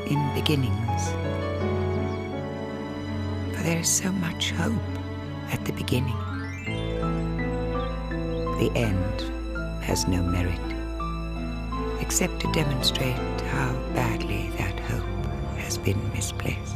in beginnings. For there is so much hope at the beginning. The end has no merit, except to demonstrate how badly that hope has been misplaced.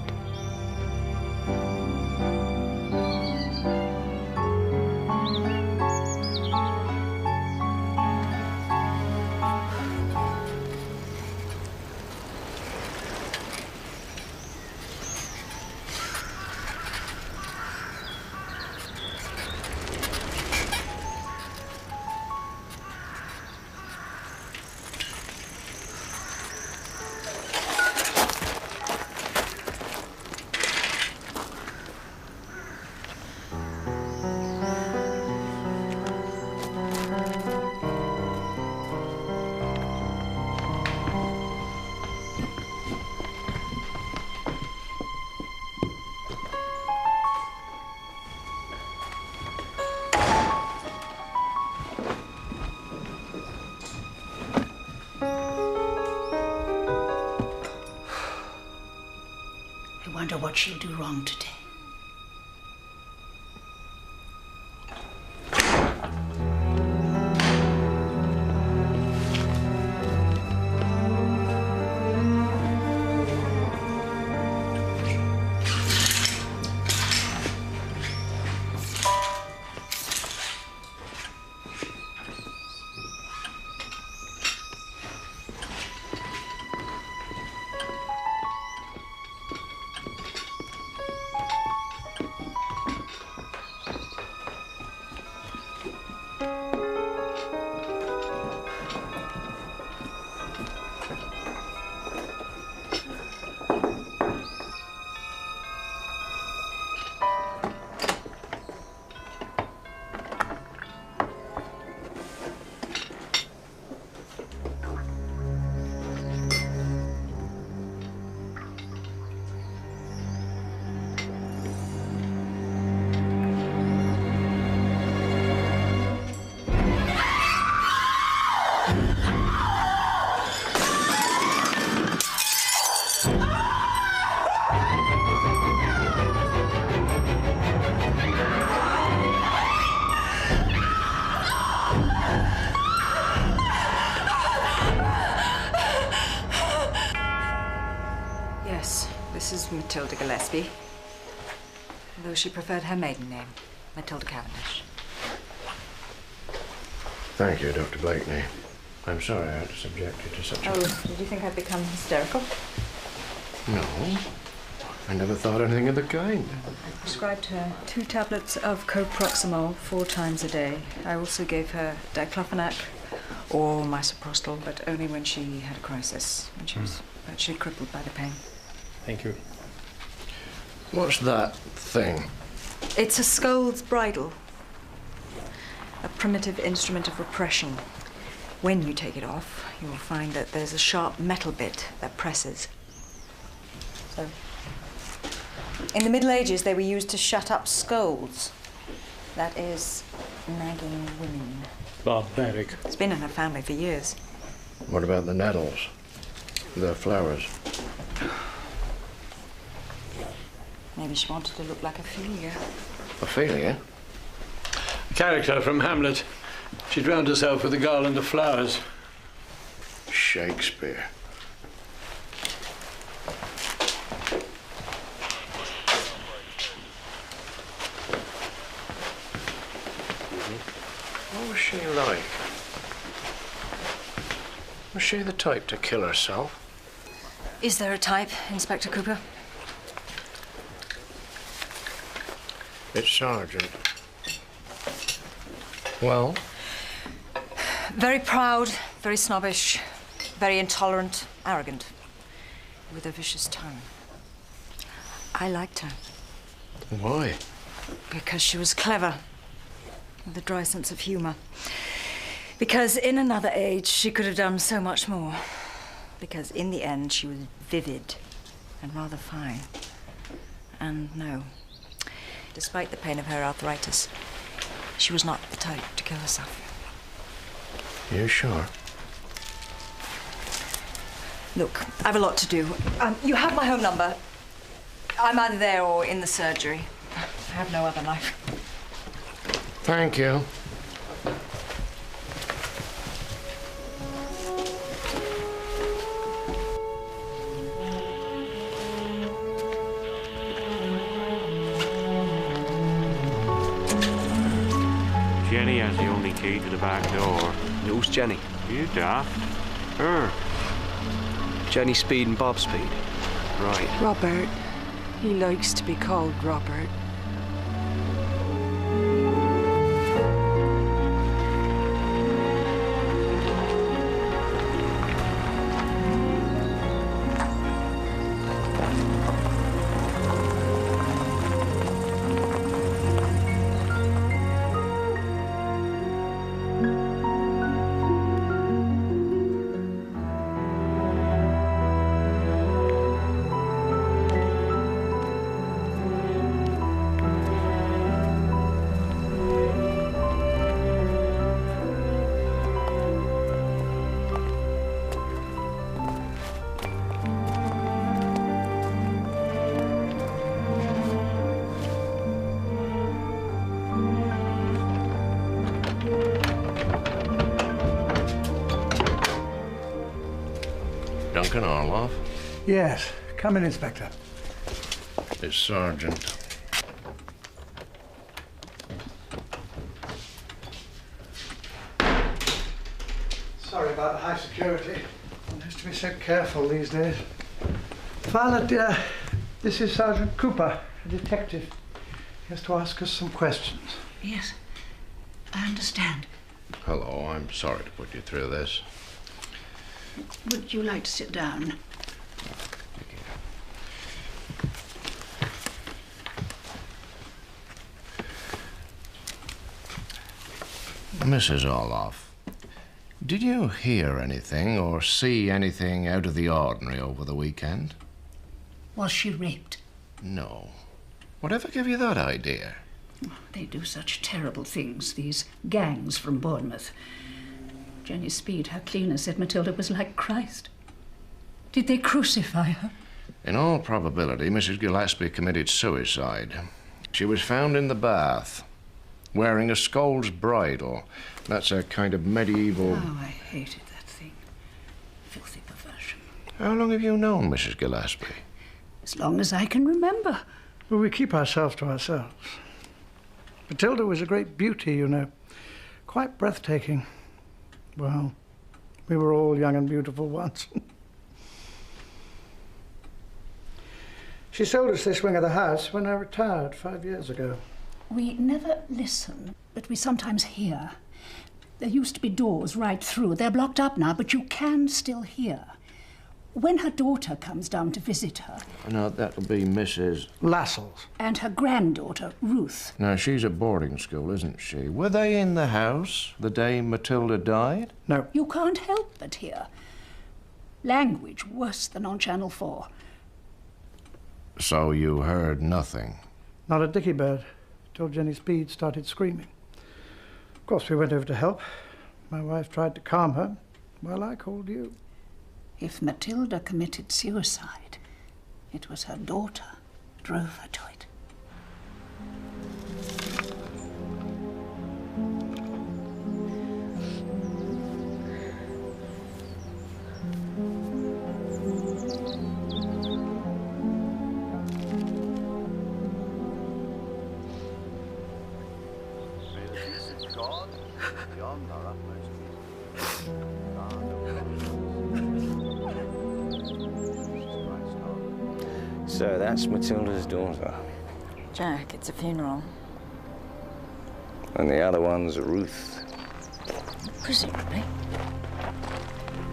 I wonder what she'll do wrong today. This is Matilda Gillespie, though she preferred her maiden name, Matilda Cavendish. Thank you, Dr. Blakeney. I'm sorry I had to subject you to such a... Oh, did you think I'd become hysterical? No. I never thought anything of the kind. I prescribed her 2 tablets of coproxamol 4 times a day. I also gave her diclofenac or misoprostol, but only when she had a crisis, when she was virtually crippled by the pain. Thank you. What's that thing? It's a Scold's Bridle, a primitive instrument of repression. When you take it off, you'll find that there's a sharp metal bit that presses. So, in the Middle Ages, they were used to shut up scolds. That is, nagging women. Barbaric. It's been in her family for years. What about the nettles? The flowers? Maybe she wanted to look like Ophelia. Ophelia? A character from Hamlet. She drowned herself with a garland of flowers. Shakespeare. What was she like? Was she the type to kill herself? Is there a type, Inspector Cooper? It's Sergeant. Well? Very proud, very snobbish, very intolerant, arrogant, with a vicious tongue. I liked her. Why? Because she was clever, with a dry sense of humour. Because in another age, she could have done so much more. Because in the end, she was vivid and rather fine. And no, despite the pain of her arthritis, she was not the type to kill herself. You sure? Look, I have a lot to do. You have my home number. I'm either there or in the surgery. I have no other life. Thank you. Jenny has the only key to the back door. Who's Jenny? You daft. Her. Jenny Speed and Bob Speed. Right. Robert. He likes to be called Robert. Duncan Orloff? Yes. Come in, Inspector. It's Sergeant. Sorry about the high security. One has to be so careful these days. Violet, this is Sergeant Cooper, a detective. He has to ask us some questions. Yes, I understand. Hello, I'm sorry to put you through this. Would you like to sit down? Mrs. Orloff, did you hear anything or see anything out of the ordinary over the weekend? Was she raped? No. Whatever gave you that idea? They do such terrible things, these gangs from Bournemouth. Jenny Speed, her cleaner, said Matilda was like Christ. Did they crucify her? In all probability, Mrs. Gillespie committed suicide. She was found in the bath, wearing a Scold's bridle. That's a kind of medieval... Oh, I hated that thing. Filthy perversion. How long have you known Mrs. Gillespie? As long as I can remember. Well, we keep ourselves to ourselves. Matilda was a great beauty, you know. Quite breathtaking. Well, we were all young and beautiful once. She sold us this wing of the house when I retired 5 years ago. We never listen, but we sometimes hear. There used to be doors right through. They're blocked up now, but you can still hear. When her daughter comes down to visit her... No, that'll be Mrs. Lascelles. And her granddaughter, Ruth. Now, she's at boarding school, isn't she? Were they in the house the day Matilda died? No. You can't help but hear. Language worse than on Channel 4. So you heard nothing? Not a dicky bird, till Jenny Speed started screaming. Of course, we went over to help. My wife tried to calm her, while I called you. If Matilda committed suicide, it was her daughter drove her to it. So that's Matilda's daughter. Jack, it's a funeral. And the other one's Ruth. Presumably.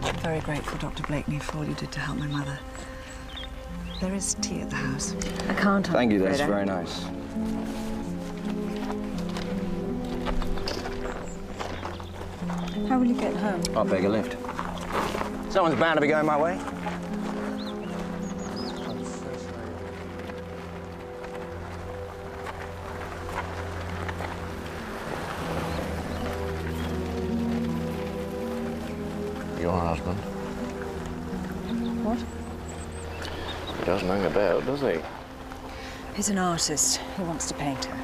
I'm very grateful, Dr. Blakeney, for all you did to help my mother. There is tea at the house. I can't. Thank you, that's very nice. How will you get home? I'll beg a lift. Someone's bound to be going my way. Your husband? What? He doesn't hang about, does he? He's an artist. He wants to paint her.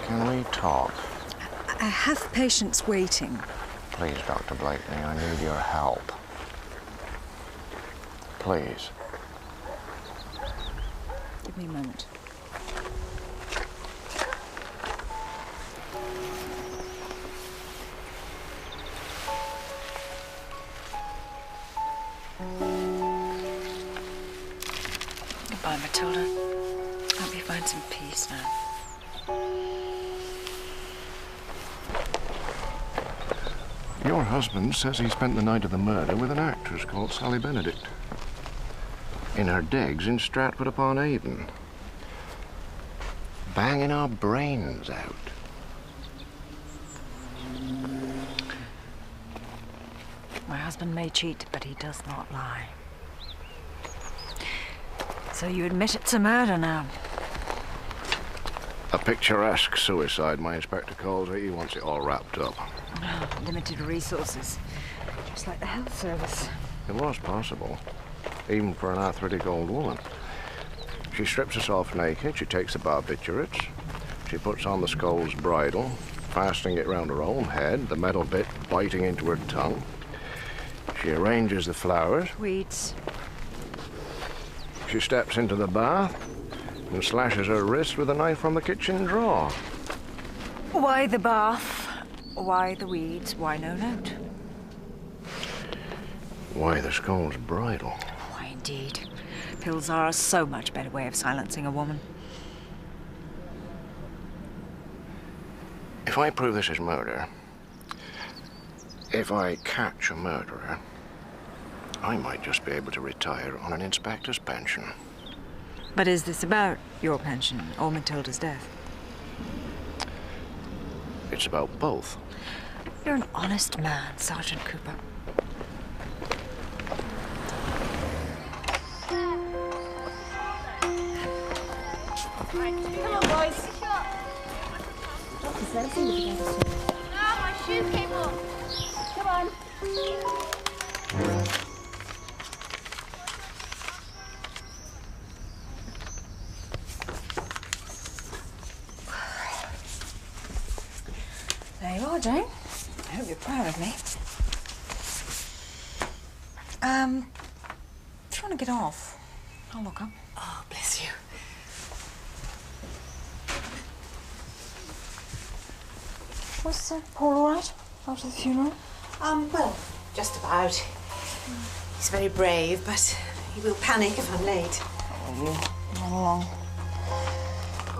Can we talk? I have patients waiting. Please, Dr. Blakeney, I need your help. Please. Give me a moment. Goodbye, Matilda. Hope you find some peace now. Your husband says he spent the night of the murder with an actress called Sally Benedict. In her digs in Stratford-upon-Avon. Banging our brains out. My husband may cheat, but he does not lie. So you admit it's a murder now? A picturesque suicide, my inspector calls it. He wants it all wrapped up. Limited resources, just like the health service. It was possible, even for an arthritic old woman. She strips herself naked, she takes the barbiturates, she puts on the Scold's bridle, fastening it round her own head, the metal bit biting into her tongue. She arranges the flowers. Weeds. She steps into the bath and slashes her wrist with a knife from the kitchen drawer. Why the bath? Why the weeds? Why no note? Why the Scold's bridle? Why indeed. Pills are a so much better way of silencing a woman. If I prove this is murder, if I catch a murderer, I might just be able to retire on an inspector's pension. But is this about your pension or Matilda's death? It's about both. You're an honest man, Sergeant Cooper. Come on, boys. Ah, my shoe came off. Come on. There you are, Jane. I hope you're proud of me. If you want to get off, I'll look up. Oh, bless you. Was Paul all right after the funeral? Well, just about. He's very brave, but he will panic if I'm late. Not long.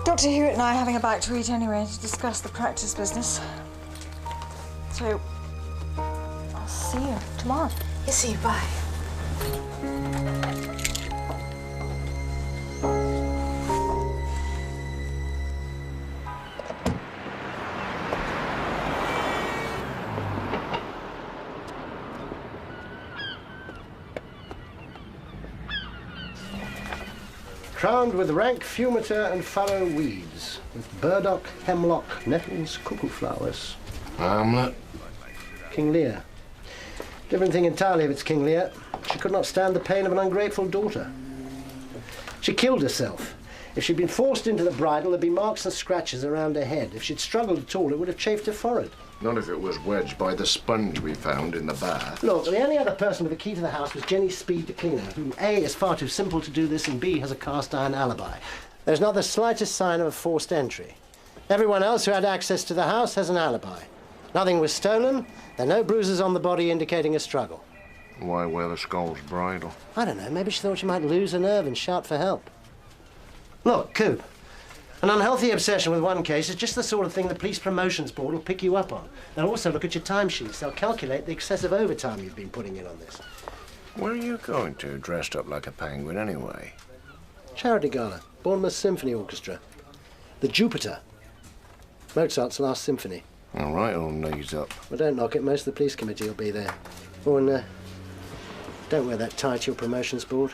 Dr. Hewitt and I are having a bite to eat anyway to discuss the practice business. So, I'll see you tomorrow. Yes, see you. Bye. Crowned with rank fumiter and fallow weeds, with burdock, hemlock, nettles, cuckoo flowers. Hamlet. King Lear. Different thing entirely if it's King Lear. She could not stand the pain of an ungrateful daughter. She killed herself. If she'd been forced into the bridle, there'd be marks and scratches around her head. If she'd struggled at all, it would have chafed her forehead. Not if it was wedged by the sponge we found in the bath. Look, the only other person with the key to the house was Jenny Speed, the cleaner, who A, is far too simple to do this, and B, has a cast-iron alibi. There's not the slightest sign of a forced entry. Everyone else who had access to the house has an alibi. Nothing was stolen. There are no bruises on the body indicating a struggle. Why wear the Scold's bridle? I don't know. Maybe she thought she might lose a nerve and shout for help. Look, Coop, an unhealthy obsession with one case is just the sort of thing the Police Promotions Board will pick you up on. They'll also look at your timesheets. They'll calculate the excessive overtime you've been putting in on this. Where are you going to, dressed up like a penguin anyway? Charity gala, Bournemouth Symphony Orchestra. The Jupiter. Mozart's last symphony. All right, all knees up. Well, don't knock it. Most of the police committee will be there. Oh, and don't wear that tie to your promotions board.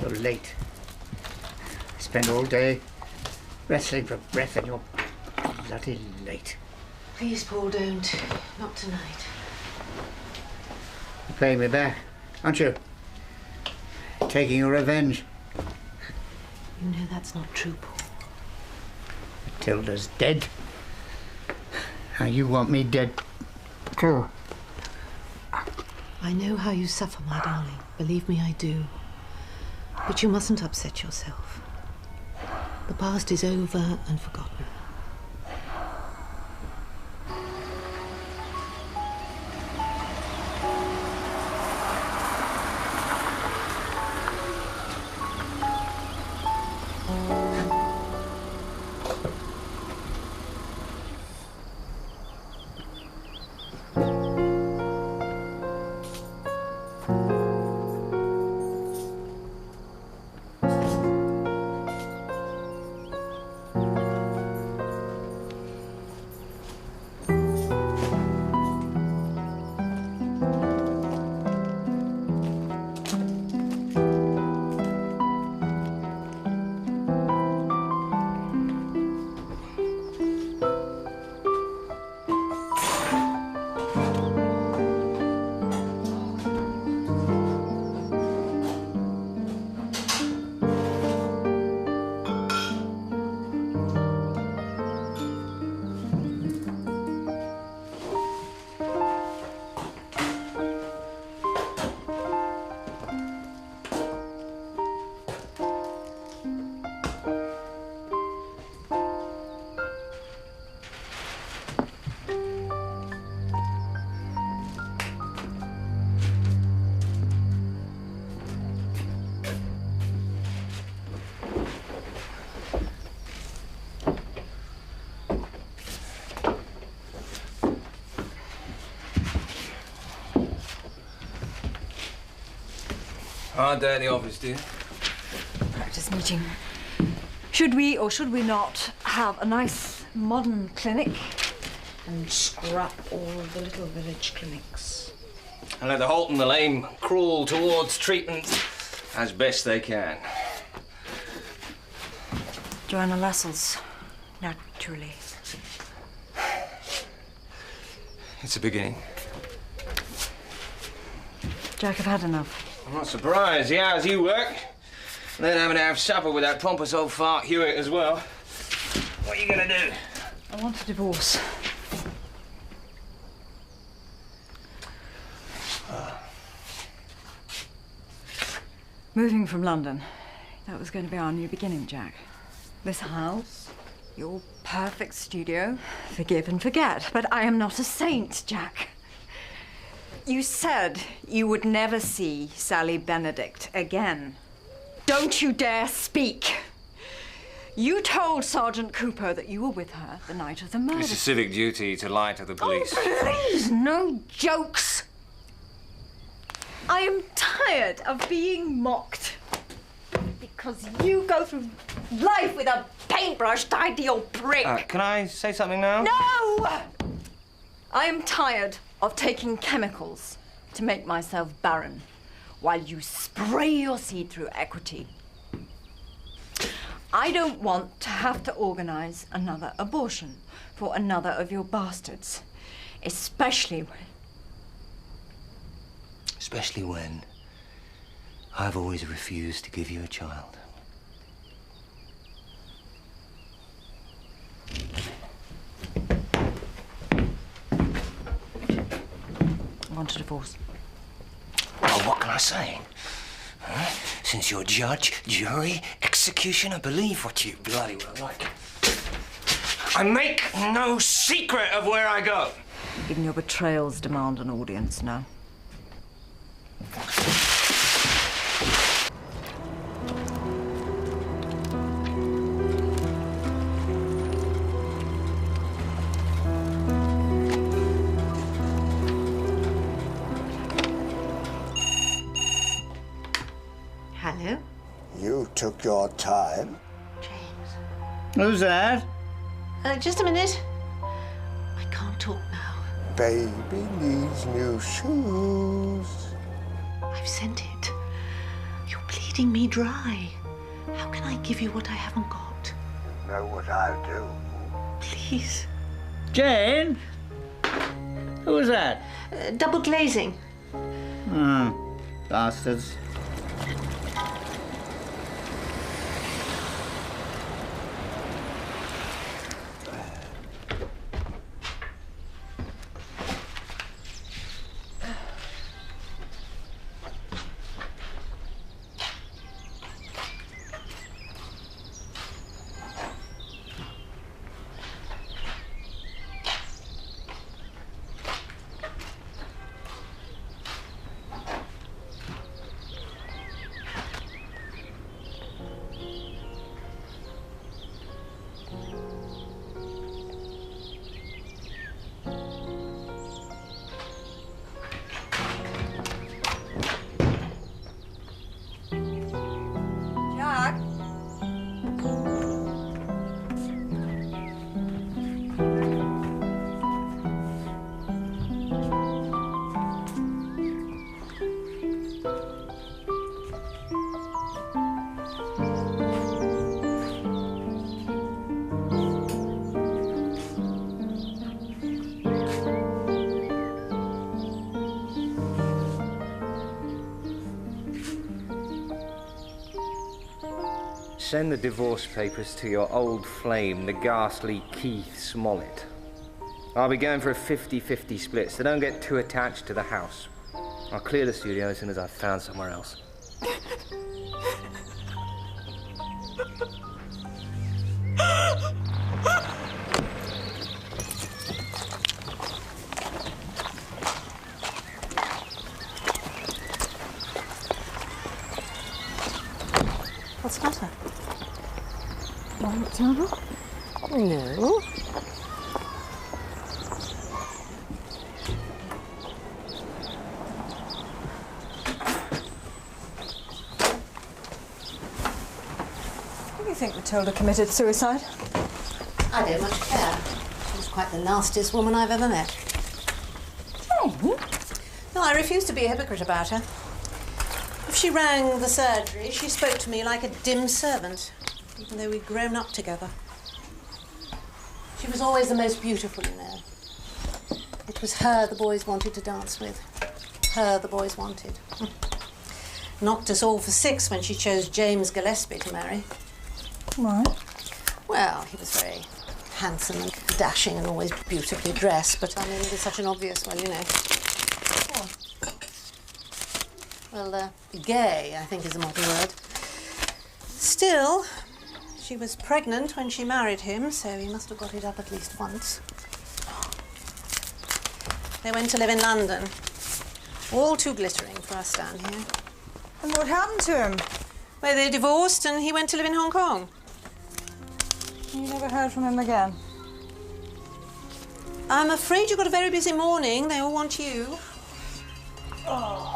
You're late. I spent all day wrestling for breath and you're bloody late. Please, Paul, don't. Not tonight. You're paying me back, aren't you? Taking your revenge. You know that's not true, Paul. Matilda's dead. Now you want me dead too. I know how you suffer, my darling. Believe me, I do. But you mustn't upset yourself. The past is over and forgotten. Hard day at the office, dear. Practice meeting. Should we or should we not have a nice modern clinic and scrap all of the little village clinics? And let the halt and the lame crawl towards treatment as best they can. Joanna Lassells, naturally. It's a beginning. Jack, I've had enough. I'm not surprised. The hours you work, and then having to have supper with that pompous old fart Hewitt as well. What are you gonna do? I want a divorce. Moving from London, that was going to be our new beginning, Jack. This house, your perfect studio, forgive and forget. But I am not a saint, Jack. You said you would never see Sally Benedict again. Don't you dare speak. You told Sergeant Cooper that you were with her the night of the murder. It's a civic duty to lie to the police. Oh, please, no jokes. I am tired of being mocked. Because you go through life with a paintbrush tied to your brick. Can I say something now? No! I am tired of taking chemicals to make myself barren while you spray your seed through equity. I don't want to have to organise another abortion for another of your bastards, especially when I've always refused to give you a child. I want a divorce. Well, what can I say? Huh? Since you're judge, jury, executioner, believe what you bloody well like. I make no secret of where I go. Even your betrayals demand an audience now. Hello? You took your time. James. Who's that? Just a minute. I can't talk now. Baby needs new shoes. I've sent it. You're bleeding me dry. How can I give you what I haven't got? You know what I'll do? Please. Jane? Who was that? Double glazing. Bastards. Send the divorce papers to your old flame, the ghastly Keith Smollett. I'll be going for a 50-50 split, so don't get too attached to the house. I'll clear the studio as soon as I've found somewhere else. What's the matter? No. Do you think Matilda committed suicide? I don't much care. She's quite the nastiest woman I've ever met. Jane? No, I refuse to be a hypocrite about her. If she rang the surgery, she spoke to me like a dim servant, even though we'd grown up together. She was always the most beautiful, you know. It was her the boys wanted to dance with. Her the boys wanted. Knocked us all for 6 when she chose James Gillespie to marry. Why? Well, he was very handsome and dashing and always beautifully dressed, but I mean, it was such an obvious one, you know. Well, gay, I think is the modern word. Still, she was pregnant when she married him, so he must have got it up at least once. They went to live in London. All too glittering for us down here. And what happened to him? Well, they divorced and he went to live in Hong Kong. You never heard from him again? I'm afraid you've got a very busy morning. They all want you. Oh.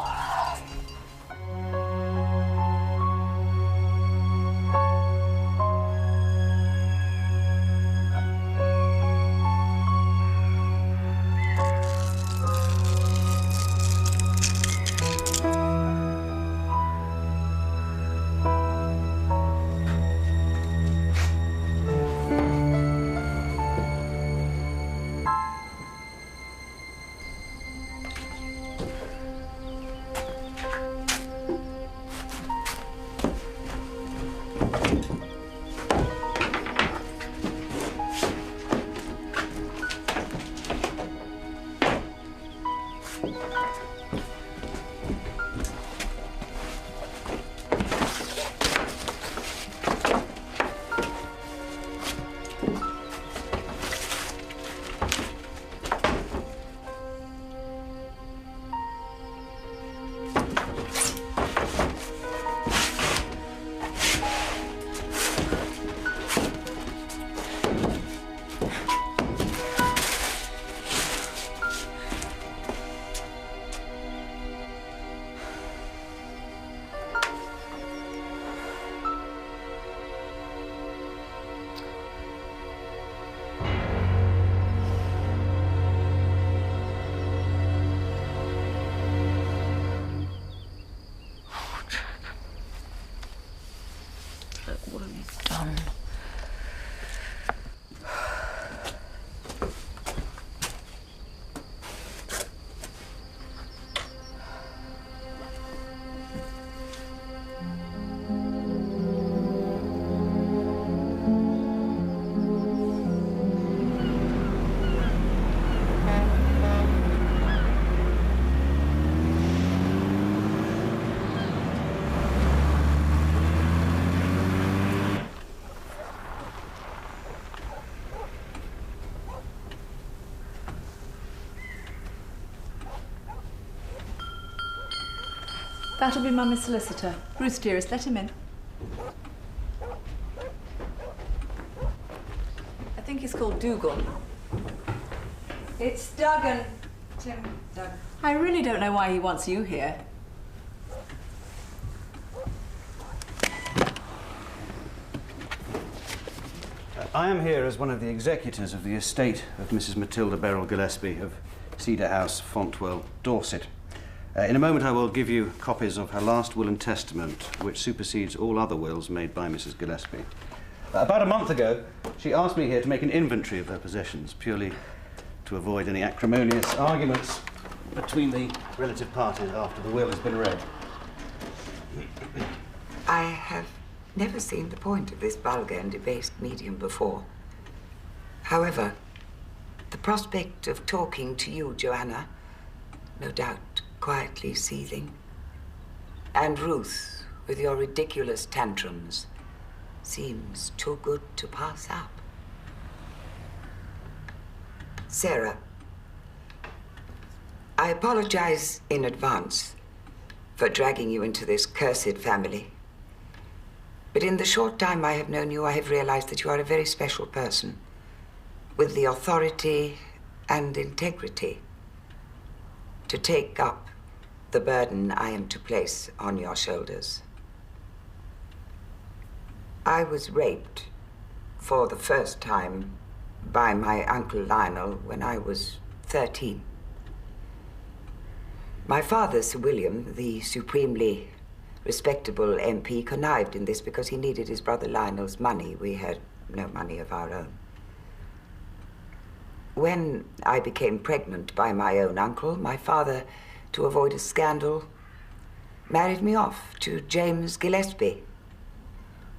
What have you done? That'll be Mummy's solicitor. Ruth, dearest, let him in. I think he's called Dougal. It's Duggan. Tim Duggan. I really don't know why he wants you here. I am here as one of the executors of the estate of Mrs. Matilda Beryl Gillespie of Cedar House, Fontwell, Dorset. In a moment I will give you copies of her last will and testament, which supersedes all other wills made by Mrs. Gillespie. About a month ago, she asked me here to make an inventory of her possessions, purely to avoid any acrimonious arguments between the relative parties after the will has been read. I have never seen the point of this vulgar and debased medium before. However, the prospect of talking to you, Joanna, no doubt quietly seething, and Ruth, with your ridiculous tantrums, seems too good to pass up. Sarah, I apologize in advance for dragging you into this cursed family. But in the short time I have known you, I have realized that you are a very special person, with the authority and integrity to take up the burden I am to place on your shoulders. I was raped for the first time by my Uncle Lionel when I was 13. My father, Sir William, the supremely respectable MP, connived in this because he needed his brother Lionel's money. We had no money of our own. When I became pregnant by my own uncle, my father, to avoid a scandal, married me off to James Gillespie,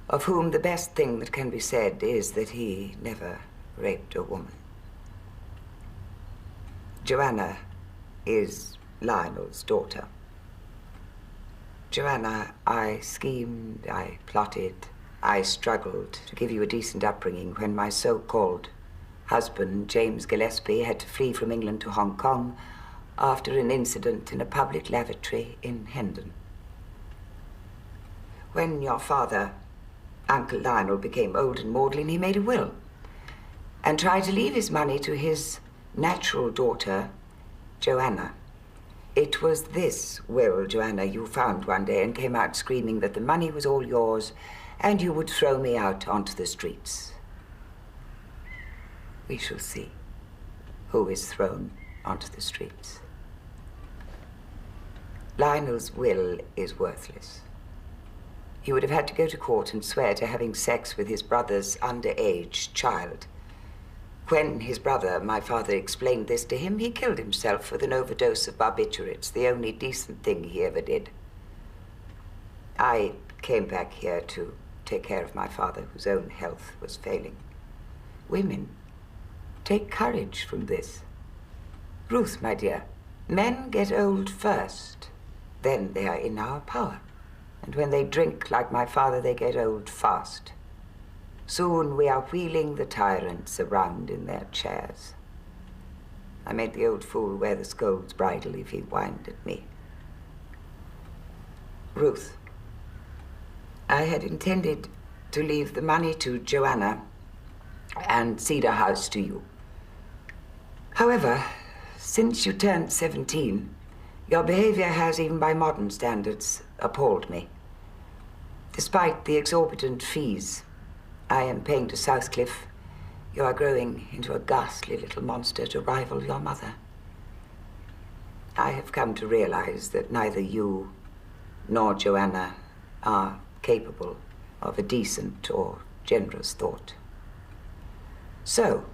of whom the best thing that can be said is that he never raped a woman. Joanna is Lionel's daughter. Joanna, I schemed, I plotted, I struggled to give you a decent upbringing when my so-called husband, James Gillespie, had to flee from England to Hong Kong after an incident in a public lavatory in Hendon. When your father, Uncle Lionel, became old and maudlin, he made a will and tried to leave his money to his natural daughter, Joanna. It was this will, Joanna, you found one day and came out screaming that the money was all yours and you would throw me out onto the streets. We shall see who is thrown onto the streets. Lionel's will is worthless. He would have had to go to court and swear to having sex with his brother's underage child. When his brother, my father, explained this to him, he killed himself with an overdose of barbiturates, the only decent thing he ever did. I came back here to take care of my father, whose own health was failing. Women, take courage from this. Ruth, my dear, men get old first, then they are in our power. And when they drink like my father, they get old fast. Soon we are wheeling the tyrants around in their chairs. I made the old fool wear the Scold's bridle if he whined at me. Ruth, I had intended to leave the money to Joanna and Cedar House to you. However, since you turned 17, your behavior has, even by modern standards, appalled me. Despite the exorbitant fees I am paying to Southcliffe, you are growing into a ghastly little monster to rival your mother. I have come to realize that neither you nor Joanna are capable of a decent or generous thought. So,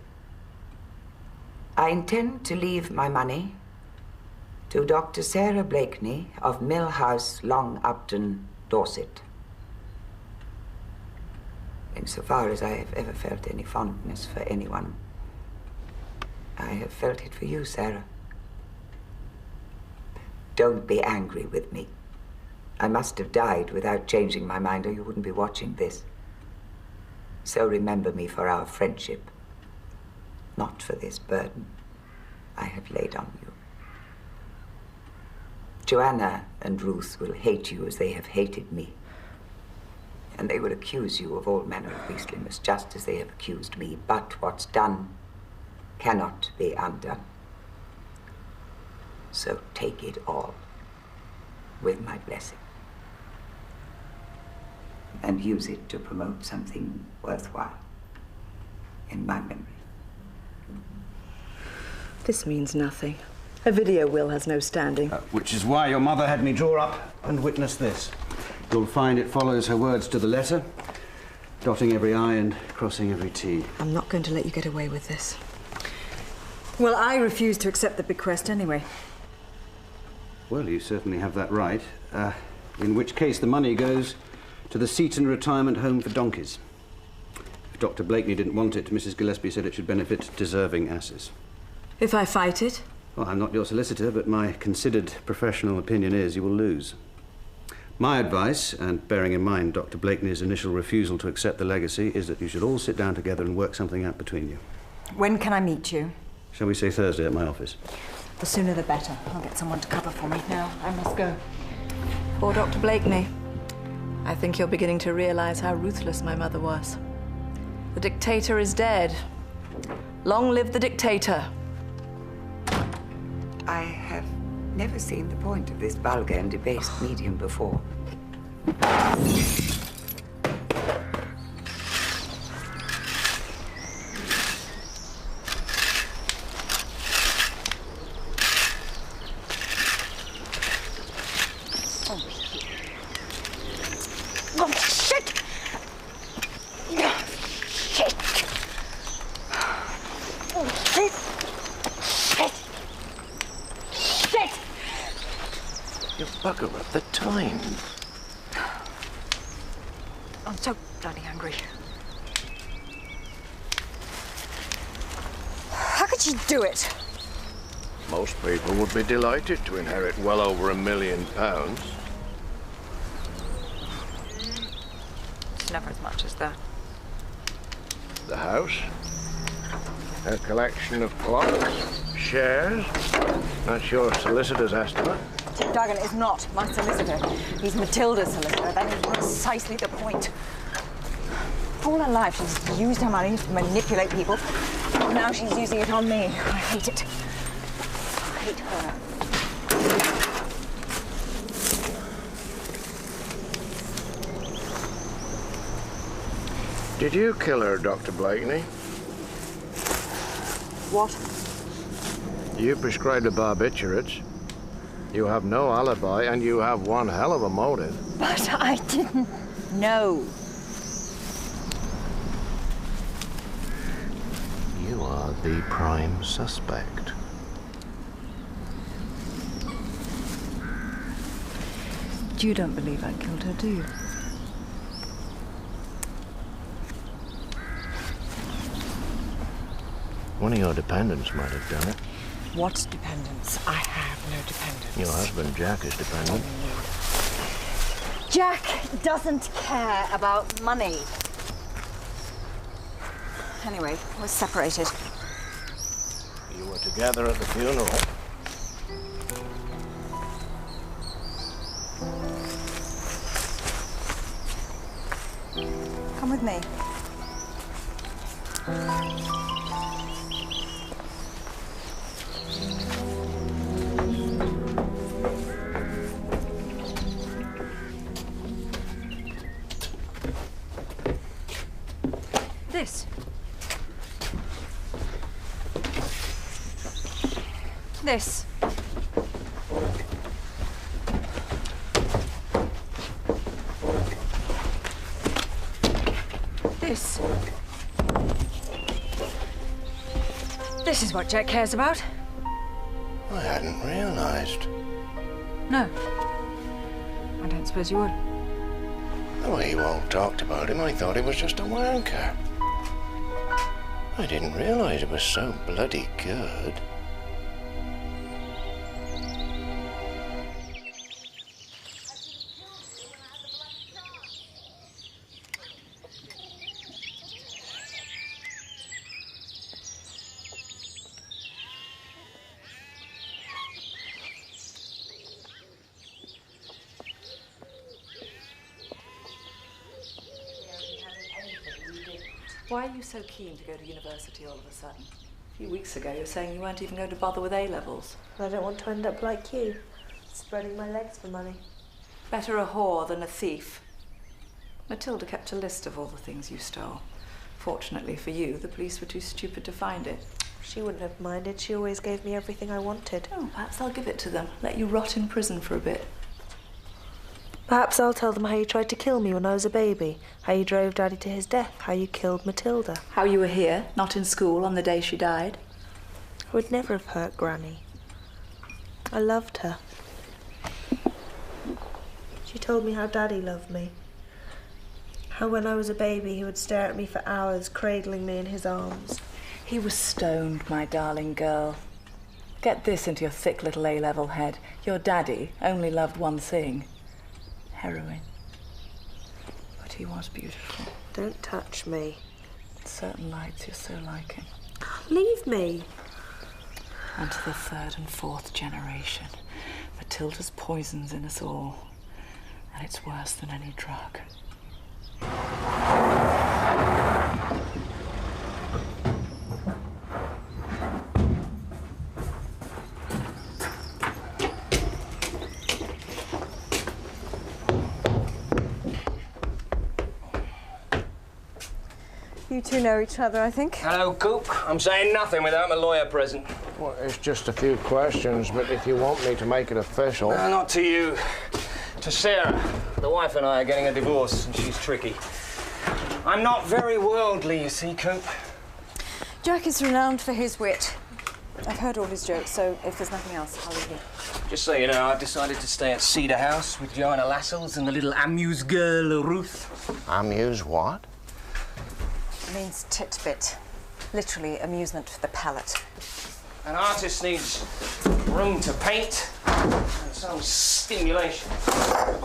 I intend to leave my money to Dr. Sarah Blakeney of Mill House, Long Upton, Dorset. Insofar as I have ever felt any fondness for anyone, I have felt it for you, Sarah. Don't be angry with me. I must have died without changing my mind, or you wouldn't be watching this. So remember me for our friendship, not for this burden I have laid on you. Joanna and Ruth will hate you as they have hated me. And they will accuse you of all manner of beastliness, just as they have accused me. But what's done cannot be undone. So take it all with my blessing. And use it to promote something worthwhile in my memory. This means nothing. A video will has no standing. Which is why your mother had me draw up and witness this. You'll find it follows her words to the letter, dotting every I and crossing every T. I'm not going to let you get away with this. Well, I refuse to accept the bequest anyway. Well, you certainly have that right. In which case the money goes to the Seaton Retirement Home for Donkeys. If Dr. Blakeney didn't want it, Mrs. Gillespie said it should benefit deserving asses. If I fight it? Well, I'm not your solicitor, but my considered professional opinion is you will lose. My advice, and bearing in mind Dr. Blakeney's initial refusal to accept the legacy, is that you should all sit down together and work something out between you. When can I meet you? Shall we say Thursday at my office? The sooner the better. I'll get someone to cover for me. Now, I must go. Poor Dr. Blakeney. I think you're beginning to realize how ruthless my mother was. The dictator is dead. Long live the dictator. I have never seen the point of this vulgar and debased medium before. Oh, shit! Shit! Oh, shit! Shit! Shit! You bugger up the time. I'm so bloody angry. How could you do it? Most people would be delighted to inherit well over £1 million. It's never as much as that. The house, a collection of clocks, shares. That's your solicitor's estimate. Tim Duggan is not my solicitor. He's Matilda's solicitor. That is precisely the point. All her life, she's used her money to manipulate people. Now she's using it on me. I hate it. I hate her. Did you kill her, Dr. Blakeney? What? You prescribed the barbiturates. You have no alibi, and you have one hell of a motive. But I didn't know. You are the prime suspect. You don't believe I killed her, do you? One of your dependents might have done it. What dependence? I have no dependence. Your husband, Jack, is dependent. Jack doesn't care about money. Anyway, we're separated. You were together at the funeral. Come with me. This. This. This is what Jack cares about. I hadn't realised. No. I don't suppose you would. The way you all talked about him, I thought he was just a wanker. I didn't realise it was so bloody good. Why are you so keen to go to university all of a sudden? A few weeks ago you were saying you weren't even going to bother with A-levels. I don't want to end up like you, spreading my legs for money. Better a whore than a thief. Matilda kept a list of all the things you stole. Fortunately for you, the police were too stupid to find it. She wouldn't have minded. She always gave me everything I wanted. Oh, perhaps I'll give it to them. Let you rot in prison for a bit. Perhaps I'll tell them how you tried to kill me when I was a baby, how you drove Daddy to his death, how you killed Matilda. How you were here, not in school, on the day she died. I would never have hurt Granny. I loved her. She told me how Daddy loved me. How when I was a baby he would stare at me for hours, cradling me in his arms. He was stoned, my darling girl. Get this into your thick little A-level head. Your daddy only loved one thing. Heroin. But he was beautiful. Don't touch me. Certain lights you're so like him. Leave me. And to the third and fourth generation, Matilda's poison's in us all. And it's worse than any drug. You two know each other, I think. Hello, Coop. I'm saying nothing without my lawyer present. Well, it's just a few questions, but if you want me to make it official... No, not to you. To Sarah. The wife and I are getting a divorce, and she's tricky. I'm not very worldly, you see, Coop. Jack is renowned for his wit. I've heard all his jokes, so if there's nothing else, I'll leave you. Just so you know, I've decided to stay at Cedar House with Joanna Lassells and the little amuse girl, Ruth. Amuse what? Means titbit. Literally amusement for the palate. An artist needs room to paint and some stimulation.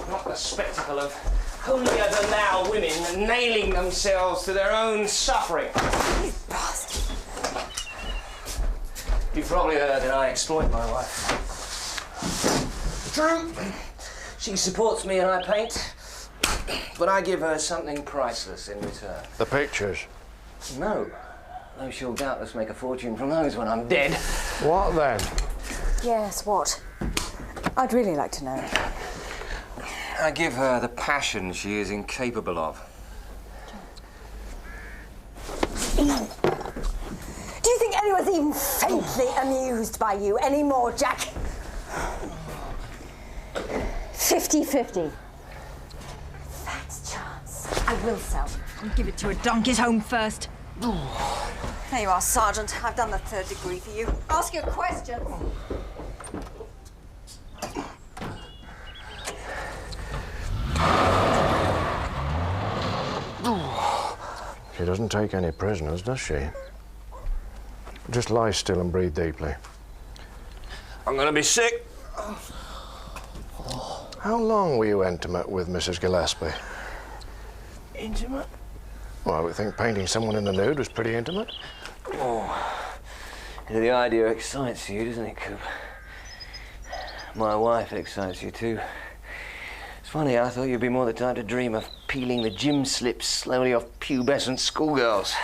Not the spectacle of holier-than-thou women nailing themselves to their own suffering. You bastard. You've probably heard that I exploit my wife. True. She supports me and I paint, but I give her something priceless in return. The pictures? No. Though she'll doubtless make a fortune from those when I'm dead. What then? Yes, what? I'd really like to know. I give her the passion she is incapable of. Do you think anyone's even faintly amused by you anymore, Jack? 50-50. That's chance. I will sell. I'll give it to a donkey's home first. There you are, Sergeant. I've done the 3rd degree for you. Ask your questions. She doesn't take any prisoners, does she? Just lie still and breathe deeply. I'm gonna be sick. How long were you intimate with Mrs. Gillespie? Intimate? Well, I would think painting someone in the nude was pretty intimate. Oh, the idea excites you, doesn't it, Coop? My wife excites you, too. It's funny, I thought you'd be more the type to dream of peeling the gym slips slowly off pubescent schoolgirls.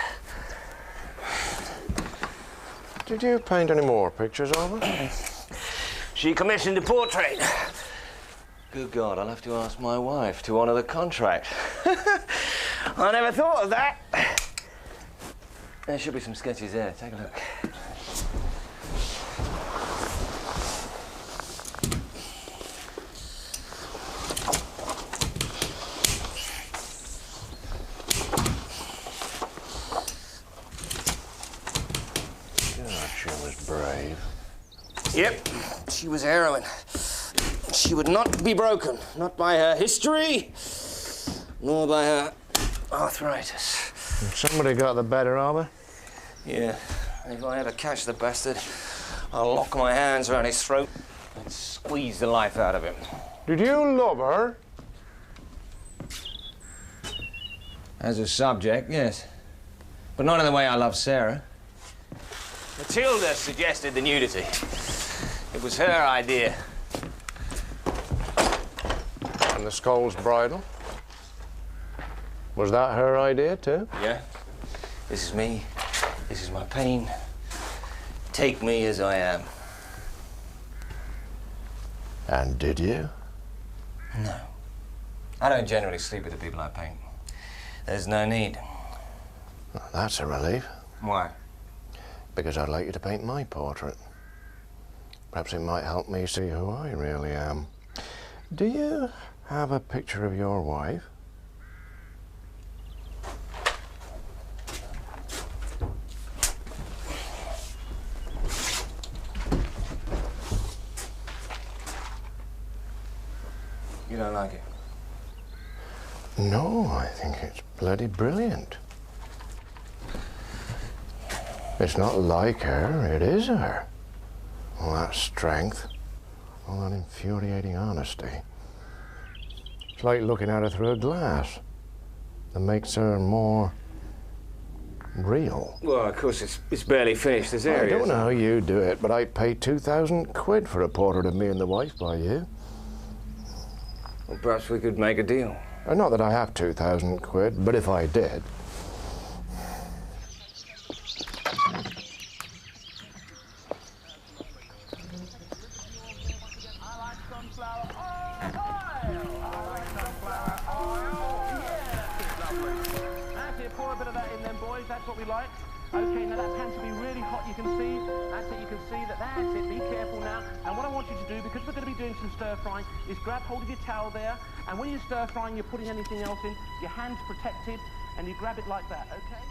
Did you paint any more pictures of her? She commissioned a portrait. Good God, I'll have to ask my wife to honour the contract. I never thought of that. There should be some sketches there. Take a look. Yep, she was heroin. She would not be broken, not by her history, nor by her arthritis. Somebody got the better of her? Yeah, and if I ever catch the bastard, I'll lock my hands around his throat and squeeze the life out of him. Did you love her? As a subject, yes. But not in the way I love Sarah. Matilda suggested the nudity. It was her idea. And the Scold's bridle? Was that her idea, too? Yeah. This is me. This is my pain. Take me as I am. And did you? No. I don't generally sleep with the people I paint. There's no need. Well, that's a relief. Why? Because I'd like you to paint my portrait. Perhaps it might help me see who I really am. Do you have a picture of your wife? You don't like it? No, I think it's bloody brilliant. It's not like her, it is her. All that strength, all that infuriating honesty. It's like looking at her through a glass. That makes her more real. Well, of course, it's barely finished. There's areas. I don't know how you do it, but I'd pay 2,000 quid for a portrait of me and the wife by you. Well, perhaps we could make a deal. Not that I have 2,000 quid, but if I did. Pour a bit of that in then, boys. That's what we like. Okay, now that pan to be really hot, you can see. That's it, you can see that's it. Be careful now. And what I want you to do, because we're going to be doing some stir-frying, is grab hold of your towel there, and when you're stir-frying, you're putting anything else in, your hand's protected, and you grab it like that, okay?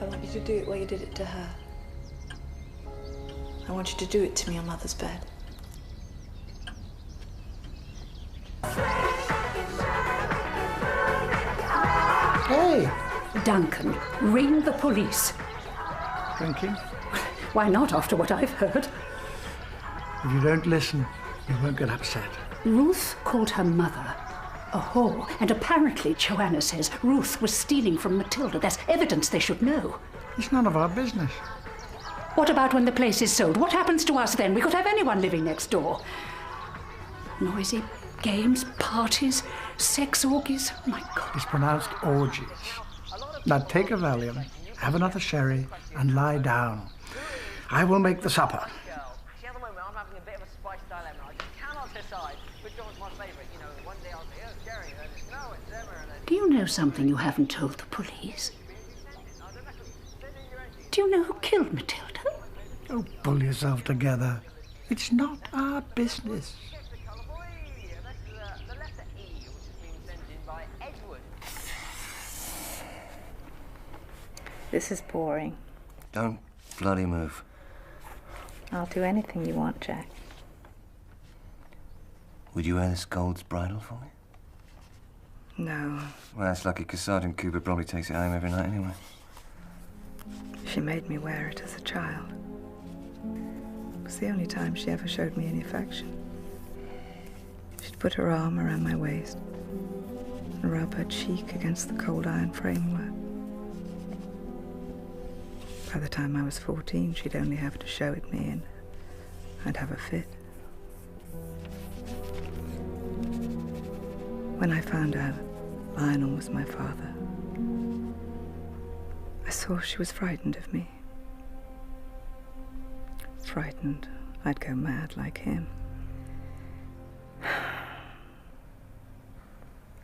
I want you to do it where you did it to her. I want you to do it to me on Mother's bed. Hey! Duncan, ring the police. Drinking? Why not, after what I've heard? If you don't listen, you won't get upset. Ruth called her mother a whore, and apparently, Joanna says, Ruth was stealing from Matilda. There's evidence they should know. It's none of our business. What about when the place is sold? What happens to us then? We could have anyone living next door. Noisy games, parties, sex orgies. Oh, my God. It's pronounced orgies. Now take a Valium, have another sherry, and lie down. I will make the supper. See, at the moment, I'm having a bit of a spice dilemma. I just cannot decide which one was my favourite. You know, one day I'll say, oh, Jerry, and it's no, it's Emma, and then... Do you know something you haven't told the police? Do you know who killed Matilda? Oh, pull yourself together. It's not our business. This is boring. Don't bloody move. I'll do anything you want, Jack. Would you wear the Scold's bridle for me? No. Well, that's lucky, because Sergeant Cooper probably takes it home every night anyway. She made me wear it as a child. It was the only time she ever showed me any affection. She'd put her arm around my waist and rub her cheek against the cold iron framework. By the time I was 14, she'd only have to show it me and I'd have a fit. When I found out Lionel was my father, I saw she was frightened of me. Frightened I'd go mad like him.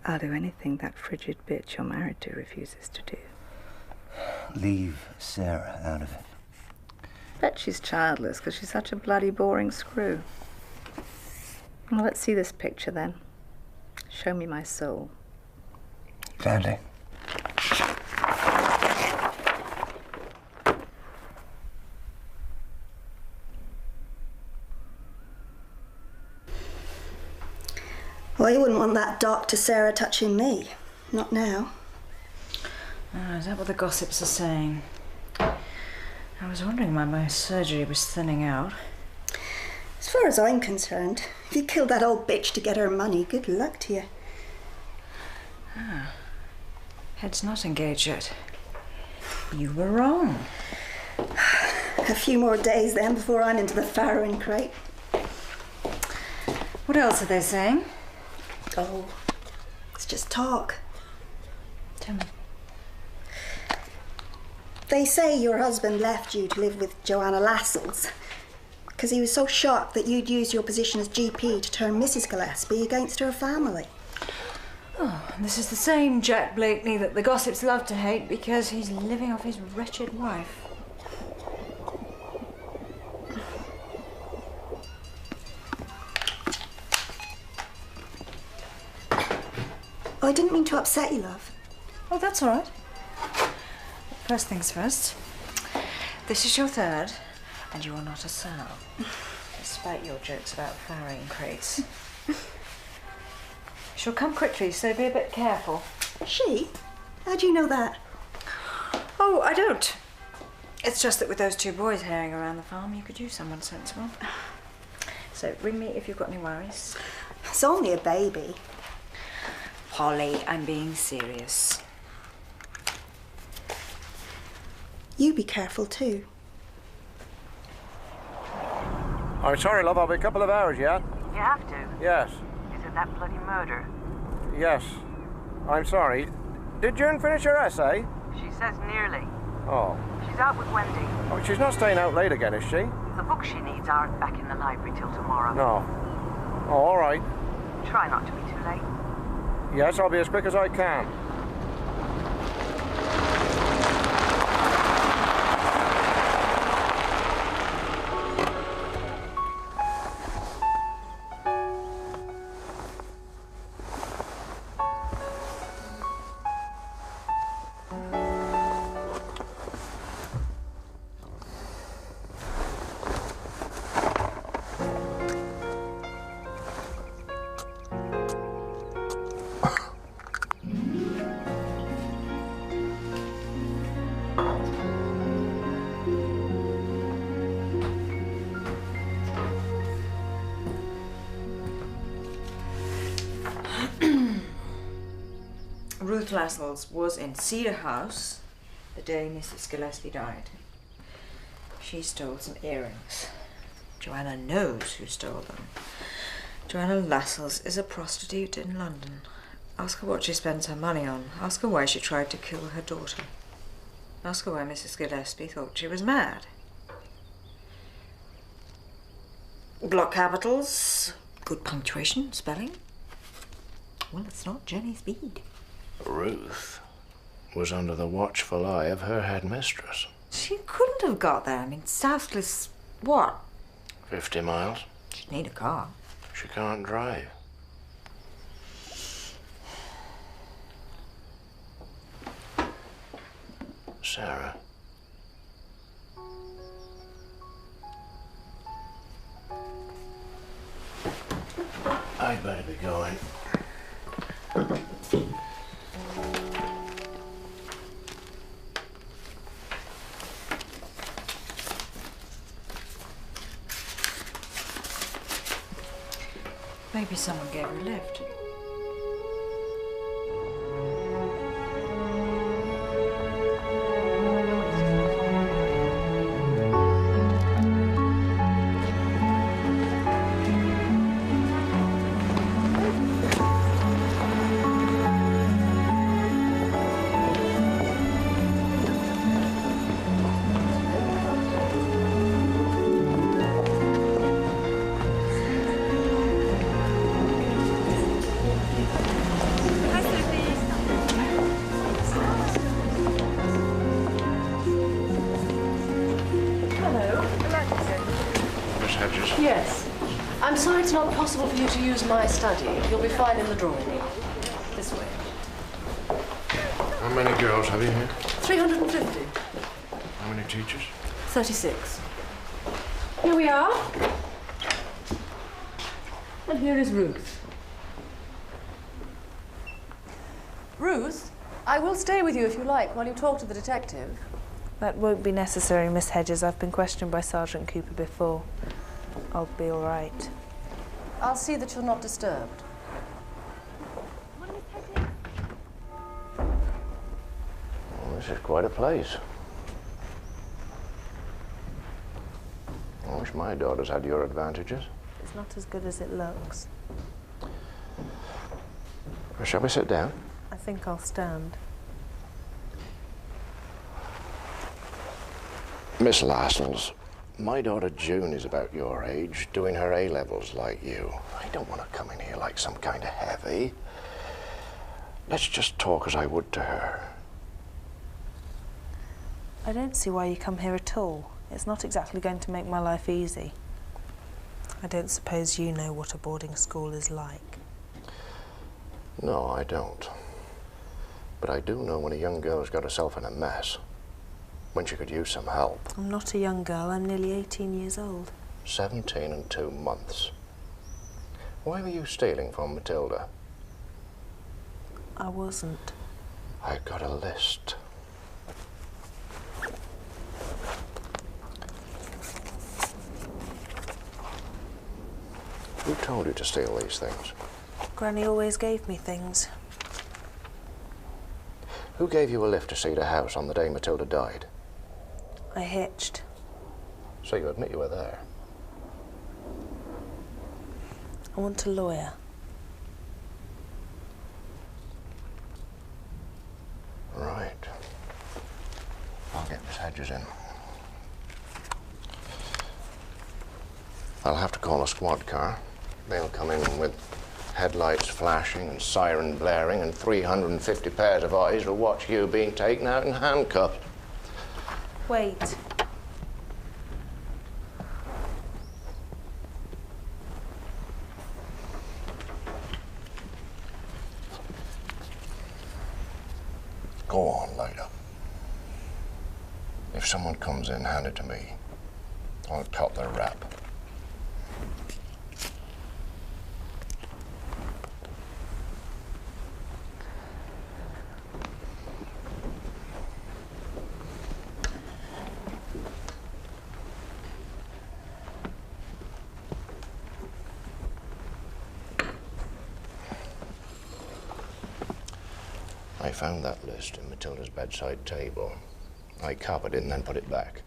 I'll do anything that frigid bitch you're married to refuses to do. Leave Sarah out of it. Bet she's childless because she's such a bloody boring screw. Well, let's see this picture then. Show me my soul. Gladly. Well, you wouldn't want that Dr. Sarah touching me. Not now. Is that what the gossips are saying? I was wondering why my surgery was thinning out. As far as I'm concerned, if you killed that old bitch to get her money, good luck to you. Head's not engaged yet. You were wrong. A few more days then before I'm into the farrowing crate. What else are they saying? Oh, it's just talk. Tell me. They say your husband left you to live with Joanna Lascelles because he was so shocked that you'd used your position as GP to turn Mrs. Gillespie against her family. Oh, and this is the same Jack Blakeney that the gossips love to hate because he's living off his wretched wife. Oh, I didn't mean to upset you, love. Oh, that's all right. First things first. This is your third, and you are not a sow, despite your jokes about farrowing crates. She'll come quickly, so be a bit careful. She? How do you know that? Oh, I don't. It's just that with those two boys herring around the farm, you could use someone sensible. So ring me if you've got any worries. It's only a baby. Polly, I'm being serious. You be careful too. I'm sorry, love. I'll be a couple of hours, yeah? You have to? Yes. Is it that bloody murder? Yes. I'm sorry. Did June finish her essay? She says nearly. Oh. She's out with Wendy. Oh, she's not staying out late again, is she? The books she needs aren't back in the library till tomorrow. No. Oh, all right. Try not to be too late. Yes, I'll be as quick as I can. Ruth Lascelles was in Cedar House the day Mrs. Gillespie died. She stole some earrings. Joanna knows who stole them. Joanna Lascelles is a prostitute in London. Ask her what she spends her money on. Ask her why she tried to kill her daughter. Ask her why Mrs. Gillespie thought she was mad. Block capitals, good punctuation, spelling. Well, it's not Jenny Speed. Ruth was under the watchful eye of her headmistress. She couldn't have got there. I mean, Southless, what? 50 miles. She'd need a car. She can't drive. Sarah. I'd better be going. Maybe someone gave her a lift. Yes. I'm sorry it's not possible for you to use my study. You'll be fine in the drawing room. This way. How many girls have you here? 350. How many teachers? 36. Here we are. And here is Ruth. Ruth, I will stay with you if you like while you talk to the detective. That won't be necessary, Miss Hedges. I've been questioned by Sergeant Cooper before. I'll be all right. I'll see that you're not disturbed. Well, this is quite a place. I wish my daughters had your advantages. It's not as good as it looks. Shall we sit down? I think I'll stand. Miss Lascelles, my daughter June is about your age, doing her A-levels like you. I don't want to come in here like some kind of heavy. Let's just talk as I would to her. I don't see why you come here at all. It's not exactly going to make my life easy. I don't suppose you know what a boarding school is like. No, I don't. But I do know when a young girl's got herself in a mess, when she could use some help. I'm not a young girl. I'm nearly 18 years old. 17 and 2 months. Why were you stealing from Matilda? I wasn't. I got a list. Who told you to steal these things? Granny always gave me things. Who gave you a lift to Cedar House on the day Matilda died? I hitched. So you admit you were there? I want a lawyer. Right. I'll get Miss Hedges in. I'll have to call a squad car. They'll come in with headlights flashing and siren blaring, and 350 pairs of eyes will watch you being taken out and handcuffed. Wait. Go on, later. If someone comes in, hand it to me. I'll cop their rap. I found that list in Matilda's bedside table. I copied it and then put it back.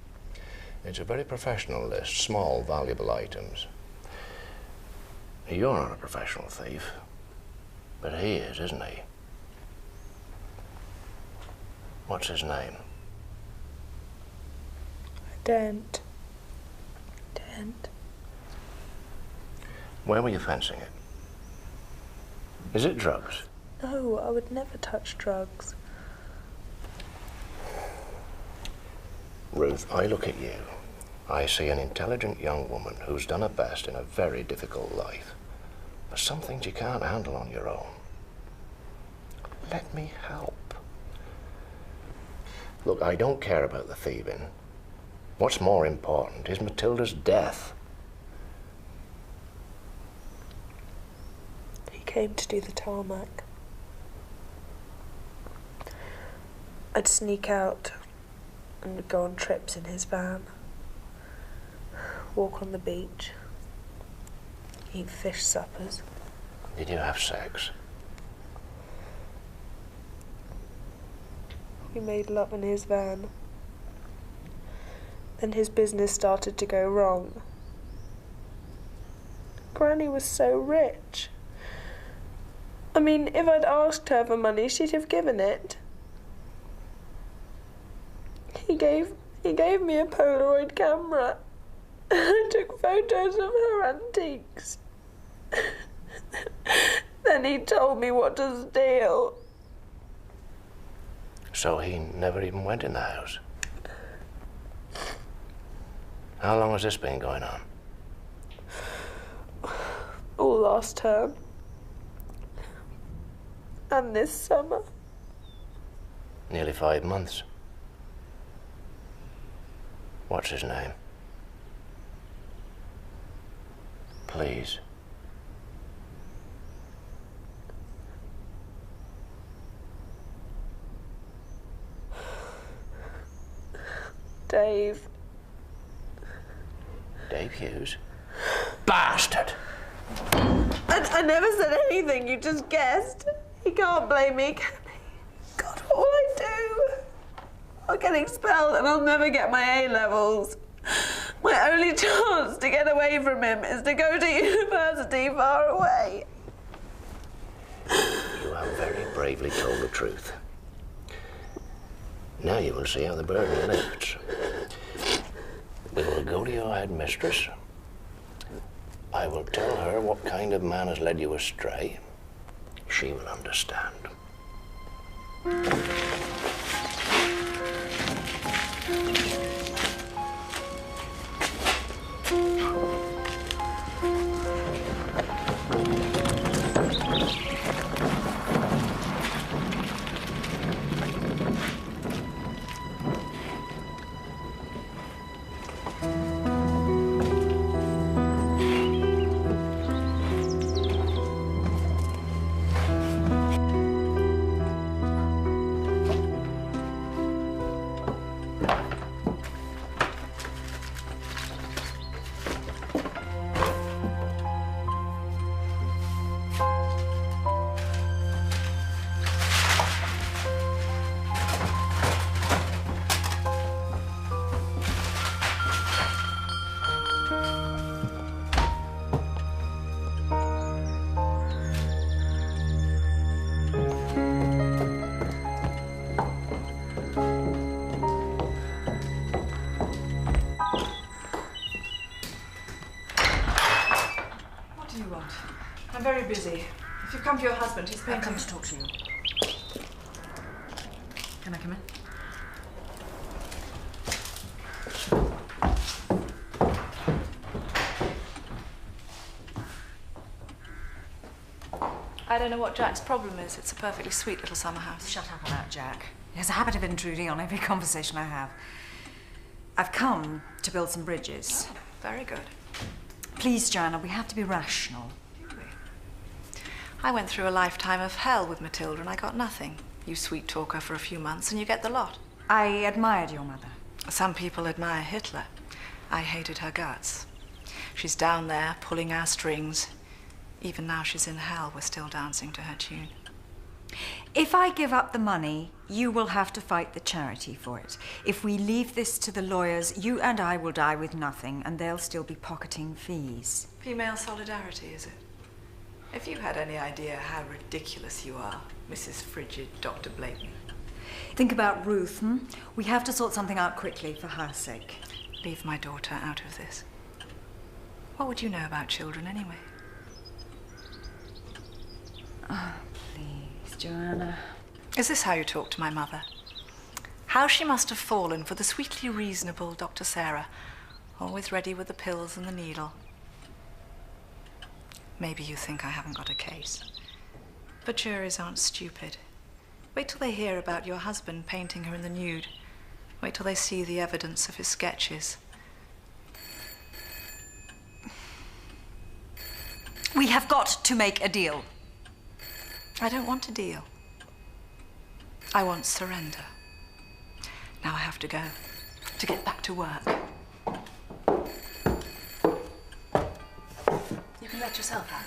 It's a very professional list, small, valuable items. You're not a professional thief, but he is, isn't he? What's his name? I don't. Where were you fencing it? Is it drugs? No, I would never touch drugs. Ruth, I look at you. I see an intelligent young woman who's done her best in a very difficult life. But some things you can't handle on your own. Let me help. Look, I don't care about the thieving. What's more important is Matilda's death. came to do the tarmac. I'd sneak out and go on trips in his van, walk on the beach, eat fish suppers. Did you have sex? We made love in his van. Then his business started to go wrong. Granny was so rich. I mean, if I'd asked her for money, she'd have given it. He gave me a Polaroid camera. I took photos of her antiques. Then he told me what to steal. So he never even went in the house? How long has this been going on? All last term. And this summer. Nearly 5 months. What's his name? Please. Dave. Dave Hughes? Bastard! I never said anything, you just guessed. He can't blame me, can he? God, what will I do? I'll get expelled and I'll never get my A-levels. My only chance to get away from him is to go to university far away. You have very bravely told the truth. Now you will see how the burden lifts. We will go to your headmistress. I will tell her what kind of man has led you astray. She will understand. I'm very busy. If you come to your husband, he's painting. I've come to talk to you. Can I come in? I don't know what Jack's problem is. It's a perfectly sweet little summer house. Shut up about Jack. He has a habit of intruding on every conversation I have. I've come to build some bridges. Oh, very good. Please, Joanna, we have to be rational. I went through a lifetime of hell with Matilda and I got nothing. You sweet talk her for a few months and you get the lot. I admired your mother. Some people admire Hitler. I hated her guts. She's down there pulling our strings. Even now she's in hell, we're still dancing to her tune. If I give up the money, you will have to fight the charity for it. If we leave this to the lawyers, you and I will die with nothing, and they'll still be pocketing fees. Female solidarity, is it? If you had any idea how ridiculous you are, Mrs. Frigid Dr. Blakeney. Think about Ruth, We have to sort something out quickly for her sake. Leave my daughter out of this. What would you know about children, anyway? Oh, please, Joanna. Is this how you talk to my mother? How she must have fallen for the sweetly reasonable Dr. Sarah, always ready with the pills and the needle. Maybe you think I haven't got a case. But juries aren't stupid. Wait till they hear about your husband painting her in the nude. Wait till they see the evidence of his sketches. We have got to make a deal. I don't want a deal. I want surrender. Now I have to go, to get back to work. You can let yourself out.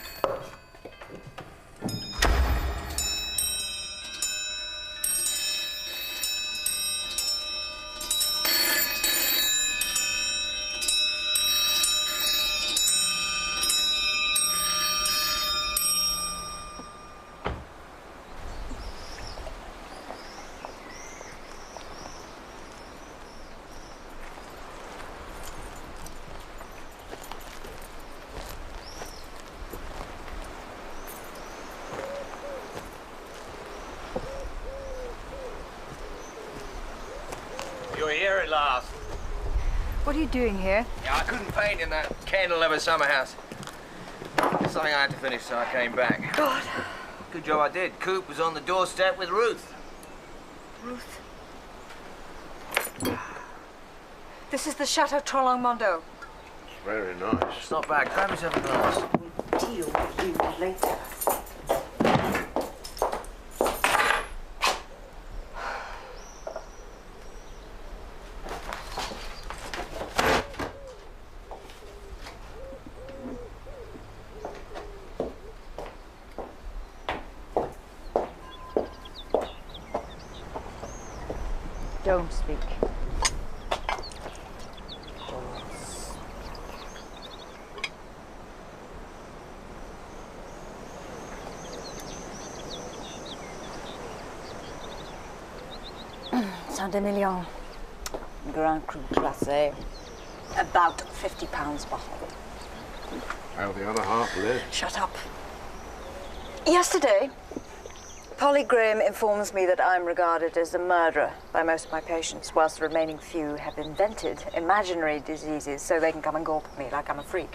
You're here at last. What are you doing here? Yeah, I couldn't paint in that candle-lit summer house. Something I had to finish, so I came back. God. Good job I did. Coop was on the doorstep with Ruth. Ruth. This is the Chateau Trollong-Mondo. It's very nice. It's not bad. Grab yourself a glass. Deal with you later. Don't speak. Saint-Emilion, Grand Cru Classé, about £50 bottle. How the other half live? Shut up. Yesterday, Polly Graham informs me that I'm regarded as a murderer by most of my patients, whilst the remaining few have invented imaginary diseases so they can come and gawp at me like I'm a freak.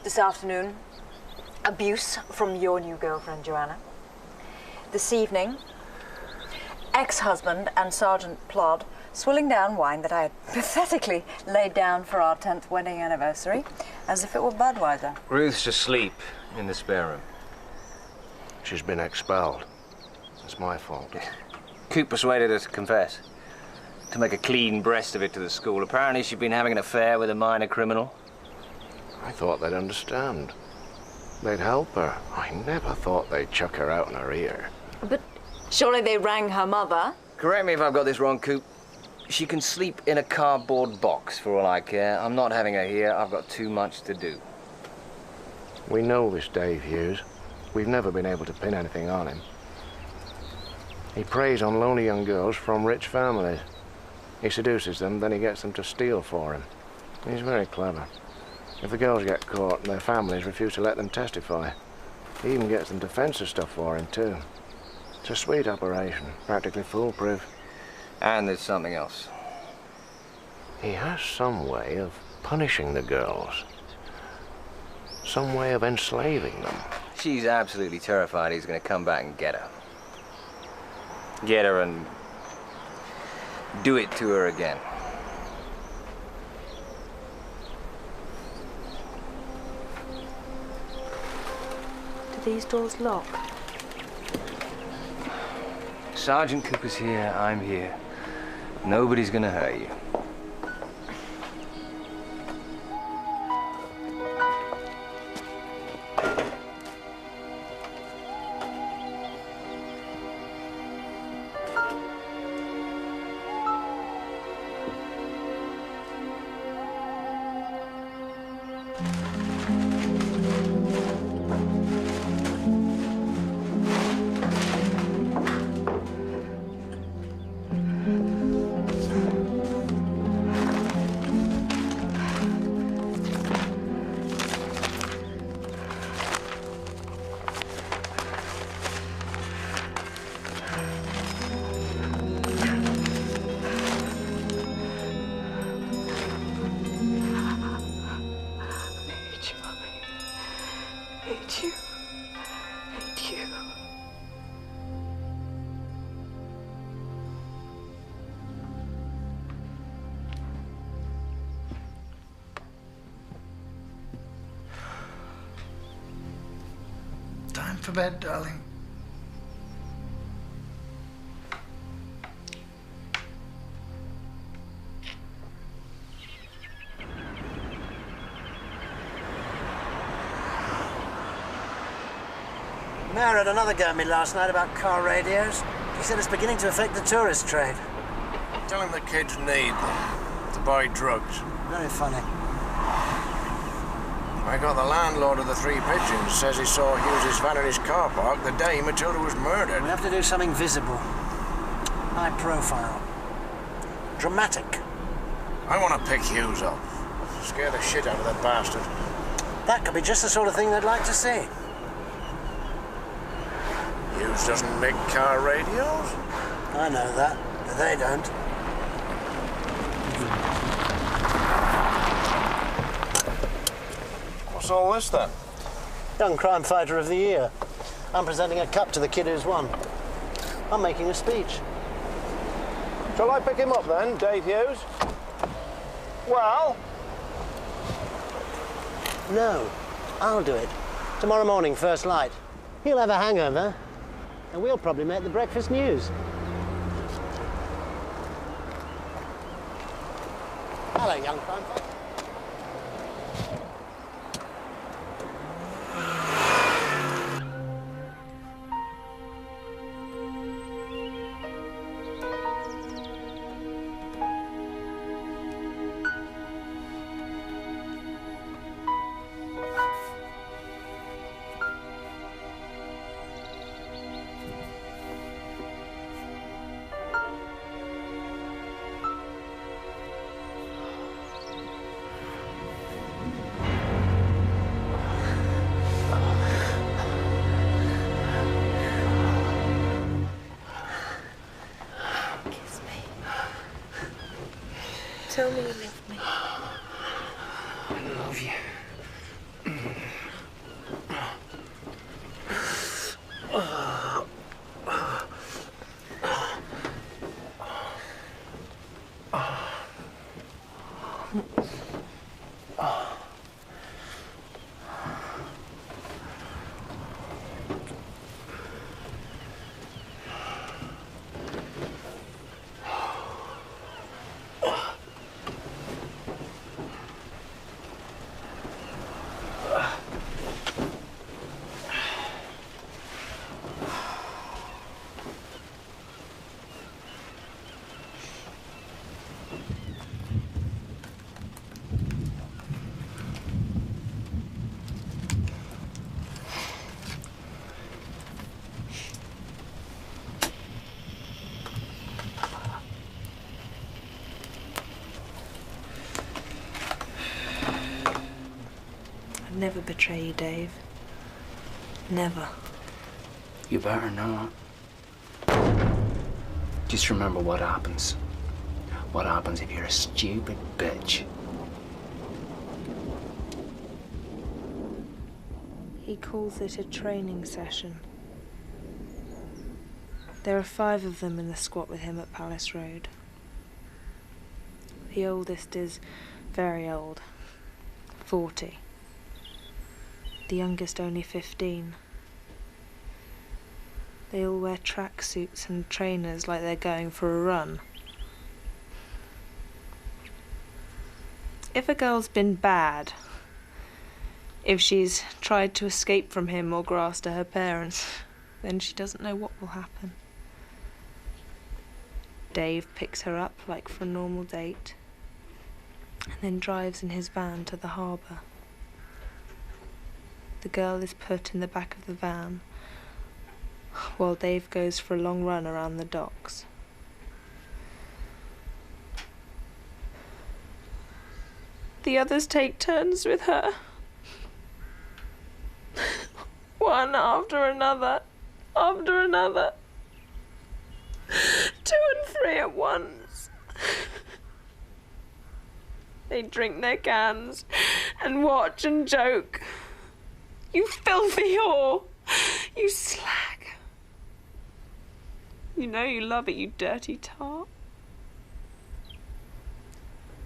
This afternoon, abuse from your new girlfriend, Joanna. This evening, ex-husband and Sergeant Plod swilling down wine that I had pathetically laid down for our 10th wedding anniversary, as if it were Budweiser. Ruth's asleep in the spare room. She's been expelled. It's my fault. Coop persuaded her to confess, to make a clean breast of it to the school. Apparently she'd been having an affair with a minor criminal. I thought they'd understand. They'd help her. I never thought they'd chuck her out in her ear. But surely they rang her mother. Correct me if I've got this wrong, Coop. She can sleep in a cardboard box for all I care. I'm not having her here. I've got too much to do. We know this Dave Hughes. We've never been able to pin anything on him. He preys on lonely young girls from rich families. He seduces them, then he gets them to steal for him. He's very clever. If the girls get caught, their families refuse to let them testify. He even gets them to censor stuff for him, too. It's a sweet operation, practically foolproof. And there's something else. He has some way of punishing the girls. Some way of enslaving them. She's absolutely terrified he's going to come back and get her. Get her and do it to her again. Do these doors lock? Sergeant Cooper's here, I'm here. Nobody's going to hurt you. Time for bed, darling. I had another go at me last night about car radios. He said it's beginning to affect the tourist trade. Tell him the kids need them to buy drugs. Very funny. I got the landlord of the Three Pigeons says he saw Hughes's van in his car park the day Matilda was murdered. We have to do something visible. High profile. Dramatic. I want to pick Hughes up. Scare the shit out of that bastard. That could be just the sort of thing they'd like to see. Hughes doesn't make car radios? I know that, but they don't. What's all this then? Young Crime Fighter of the Year. I'm presenting a cup to the kid who's won. I'm making a speech. Shall I pick him up then, Dave Hughes? Well? No, I'll do it. Tomorrow morning, first light. He'll have a hangover, and we'll probably make the breakfast news. Hello, young crime fighter. Tell me you love me. I love you. Never betray you, Dave. Never. You better not. Just remember what happens. What happens if you're a stupid bitch. He calls it a training session. There are 5 of them in the squat with him at Palace Road. The oldest is very old, 40. The youngest only 15. They all wear tracksuits and trainers like they're going for a run. If a girl's been bad, if she's tried to escape from him or grass to her parents, then she doesn't know what will happen. Dave picks her up like for a normal date and then drives in his van to the harbour. The girl is put in the back of the van while Dave goes for a long run around the docks. The others take turns with her. One after another, after another. 2 and 3 at once. They drink their cans and watch and joke. You filthy whore! You slag! You know you love it, you dirty tart.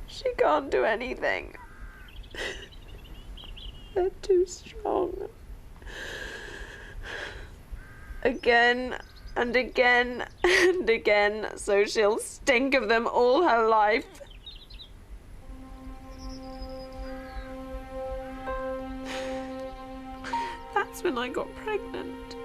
She can't do anything. They're too strong. Again and again and again, so she'll stink of them all her life. That's when I got pregnant.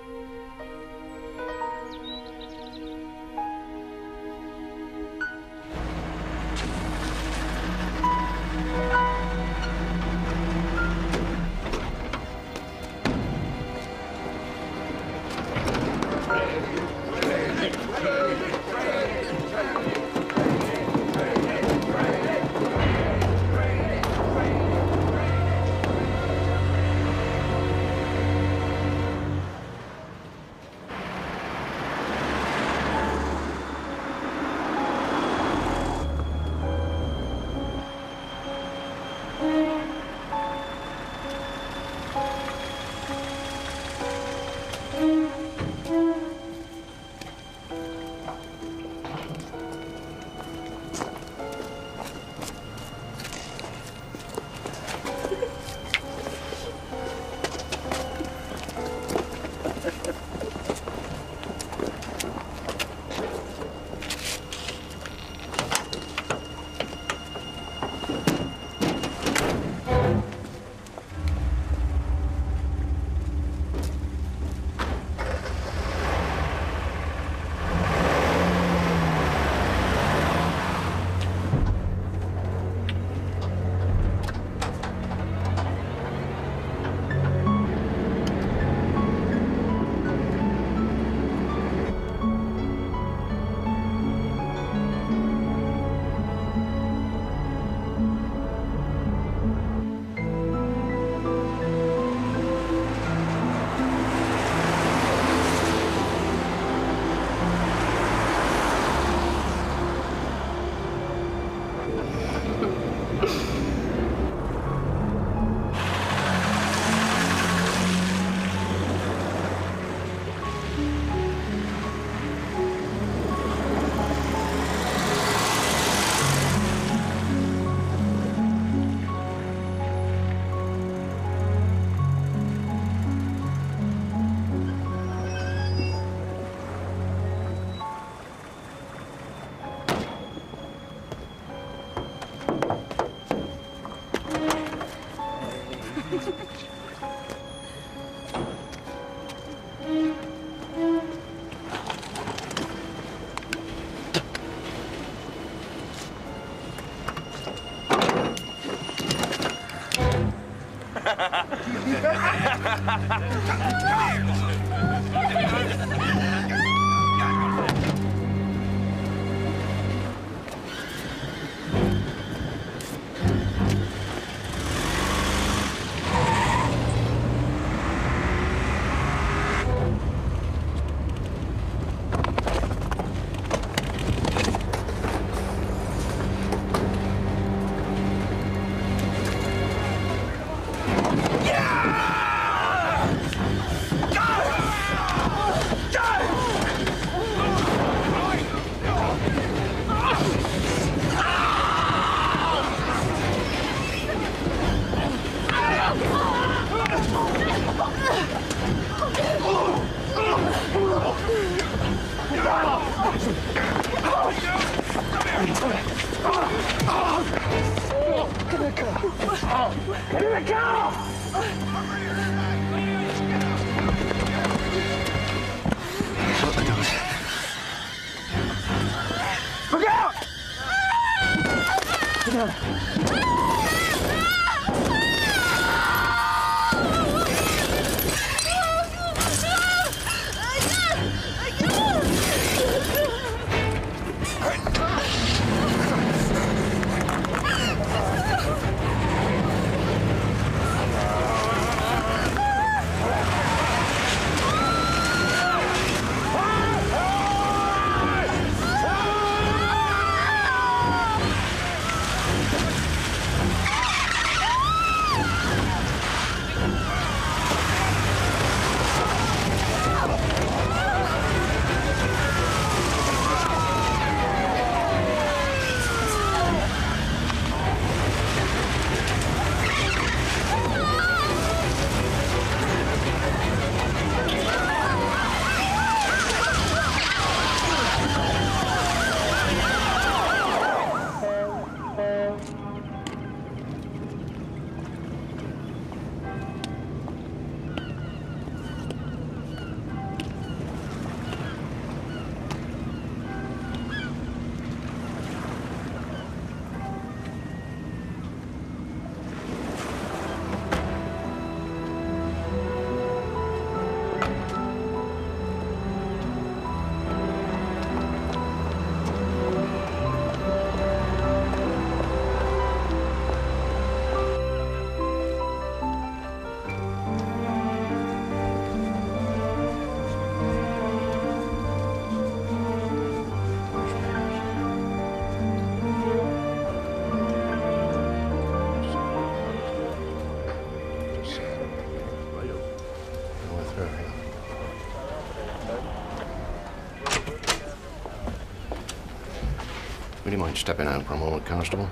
Would you mind stepping out for a moment, Constable?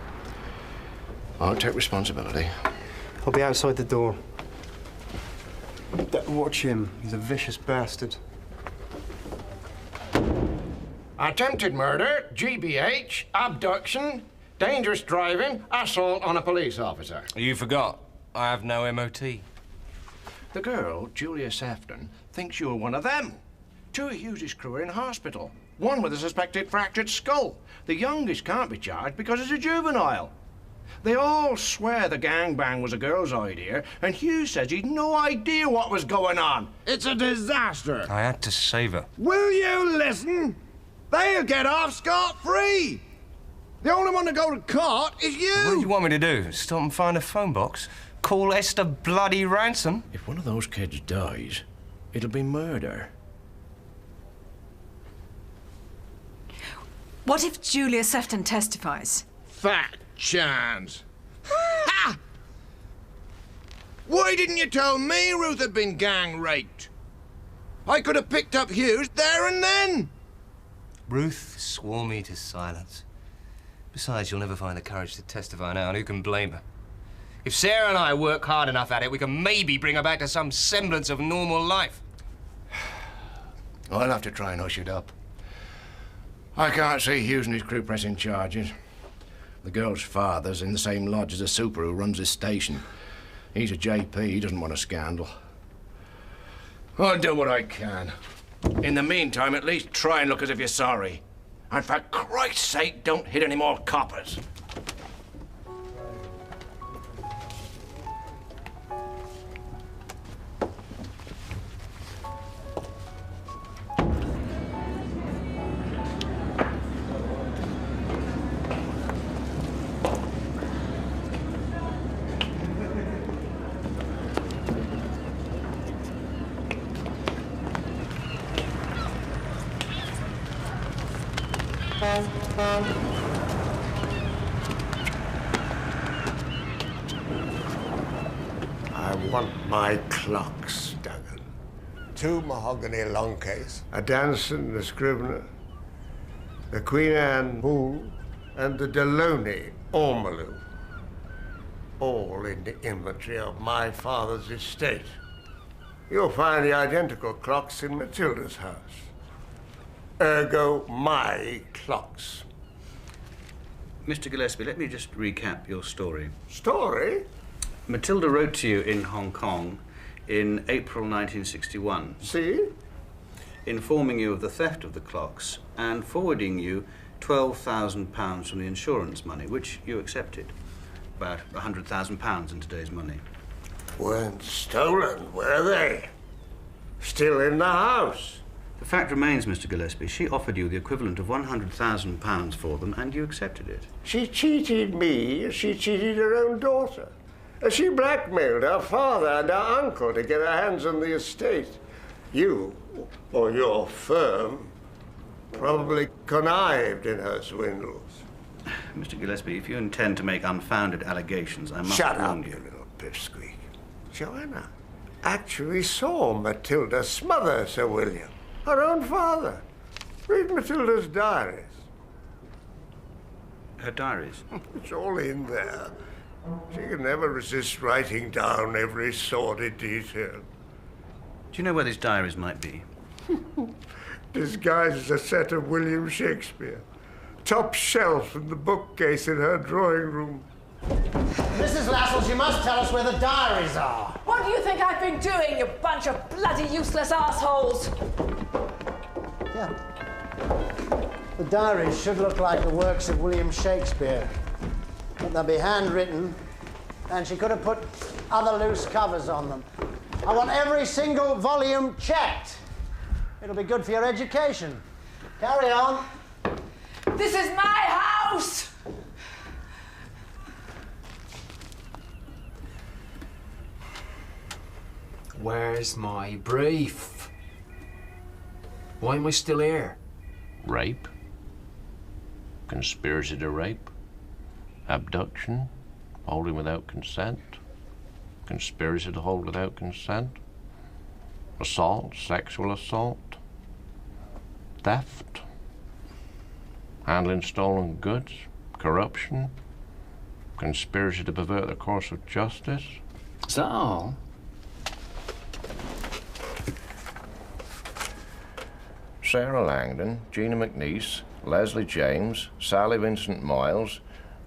I'll take responsibility. I'll be outside the door. Watch him. He's a vicious bastard. Attempted murder, GBH, abduction, dangerous driving, assault on a police officer. You forgot. I have no MOT. The girl, Julia Sefton, thinks you're one of them. Two of Hughes's crew are in hospital. One with a suspected fractured skull. The youngest can't be charged because it's a juvenile. They all swear the gangbang was a girl's idea, and Hughes says he'd no idea what was going on. It's a disaster. I had to save her. Will you listen? They'll get off scot-free. The only one to go to court is you. What do you want me to do? Stop and find a phone box? Call Esther bloody Ransom? If one of those kids dies, it'll be murder. What if Julia Sefton testifies? Fat chance. Ha! Why didn't you tell me Ruth had been gang raped? I could have picked up Hughes there and then. Ruth swore me to silence. Besides, you'll never find the courage to testify now, and who can blame her? If Sarah and I work hard enough at it, we can maybe bring her back to some semblance of normal life. I'll have to try and hush it up. I can't see Hughes and his crew pressing charges. The girl's father's in the same lodge as the super who runs this station. He's a JP, he doesn't want a scandal. I'll do what I can. In the meantime, at least try and look as if you're sorry. And for Christ's sake, don't hit any more coppers. I want my clocks, Duggan. 2 mahogany long case, a Danson, the Scrivener, the Queen Anne Bull, and the Deloney ormolu. All in the inventory of my father's estate. You'll find the identical clocks in Matilda's house. Ergo, my clocks. Mr. Gillespie, let me just recap your story. Story? Matilda wrote to you in Hong Kong in April 1961. See? Informing you of the theft of the clocks and forwarding you £12,000 from the insurance money, which you accepted. About £100,000 in today's money. Weren't stolen, were they? Still in the house. The fact remains, Mr. Gillespie, she offered you the equivalent of £100,000 for them, and you accepted it. She cheated me as she cheated her own daughter. As she blackmailed her father and her uncle to get her hands on the estate. You, or your firm, probably connived in her swindles. Mr. Gillespie, if you intend to make unfounded allegations, I must Shut warn up, you. you little pipsqueak. Joanna actually saw Matilda smother Sir William, her own father. Read Matilda's diaries. Her diaries? It's all in there. She can never resist writing down every sordid detail. Do you know where these diaries might be? Disguised as a set of William Shakespeare. Top shelf in the bookcase in her drawing room. Mrs. Lascelles, you must tell us where the diaries are. What do you think I've been doing, you bunch of bloody useless assholes? Yeah. The diaries should look like the works of William Shakespeare. But they'll be handwritten, and she could have put other loose covers on them. I want every single volume checked. It'll be good for your education. Carry on. This is my house! Where's my brief? Why am I still here? Rape. Conspiracy to rape. Abduction. Holding without consent. Conspiracy to hold without consent. Assault. Sexual assault. Theft. Handling stolen goods. Corruption. Conspiracy to pervert the course of justice. Is that all? Sarah Langdon, Gina McNeice, Leslie James, Sally Vincent Miles,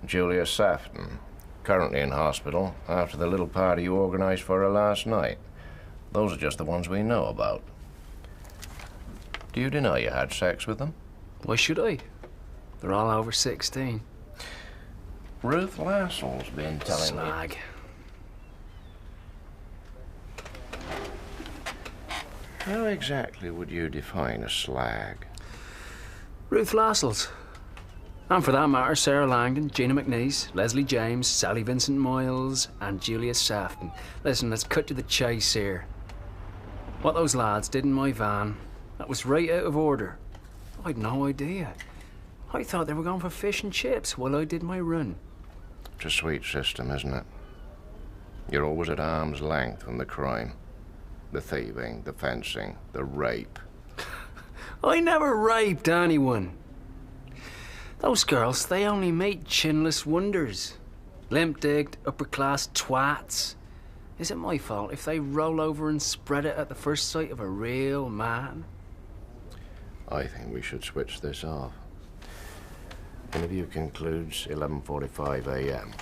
Julia Safton, currently in hospital after the little party you organised for her last night. Those are just the ones we know about. Do you deny you had sex with them? Why should I? They're all over 16. Ruth Lascelles been telling Slag. me. How exactly would you define a slag? Ruth Lascelles. And for that matter, Sarah Langdon, Gina McNeice, Leslie James, Sally Vincent Miles, and Julia Safton. Listen, let's cut to the chase here. What those lads did in my van, that was right out of order. I'd no idea. I thought they were going for fish and chips while I did my run. It's a sweet system, isn't it? You're always at arm's length from the crime. The thieving, the fencing, the rape. I never raped anyone. Those girls, they only made chinless wonders. Limp-digged, upper-class twats. Is it my fault if they roll over and spread it at the first sight of a real man? I think we should switch this off. Interview concludes 11:45 a.m.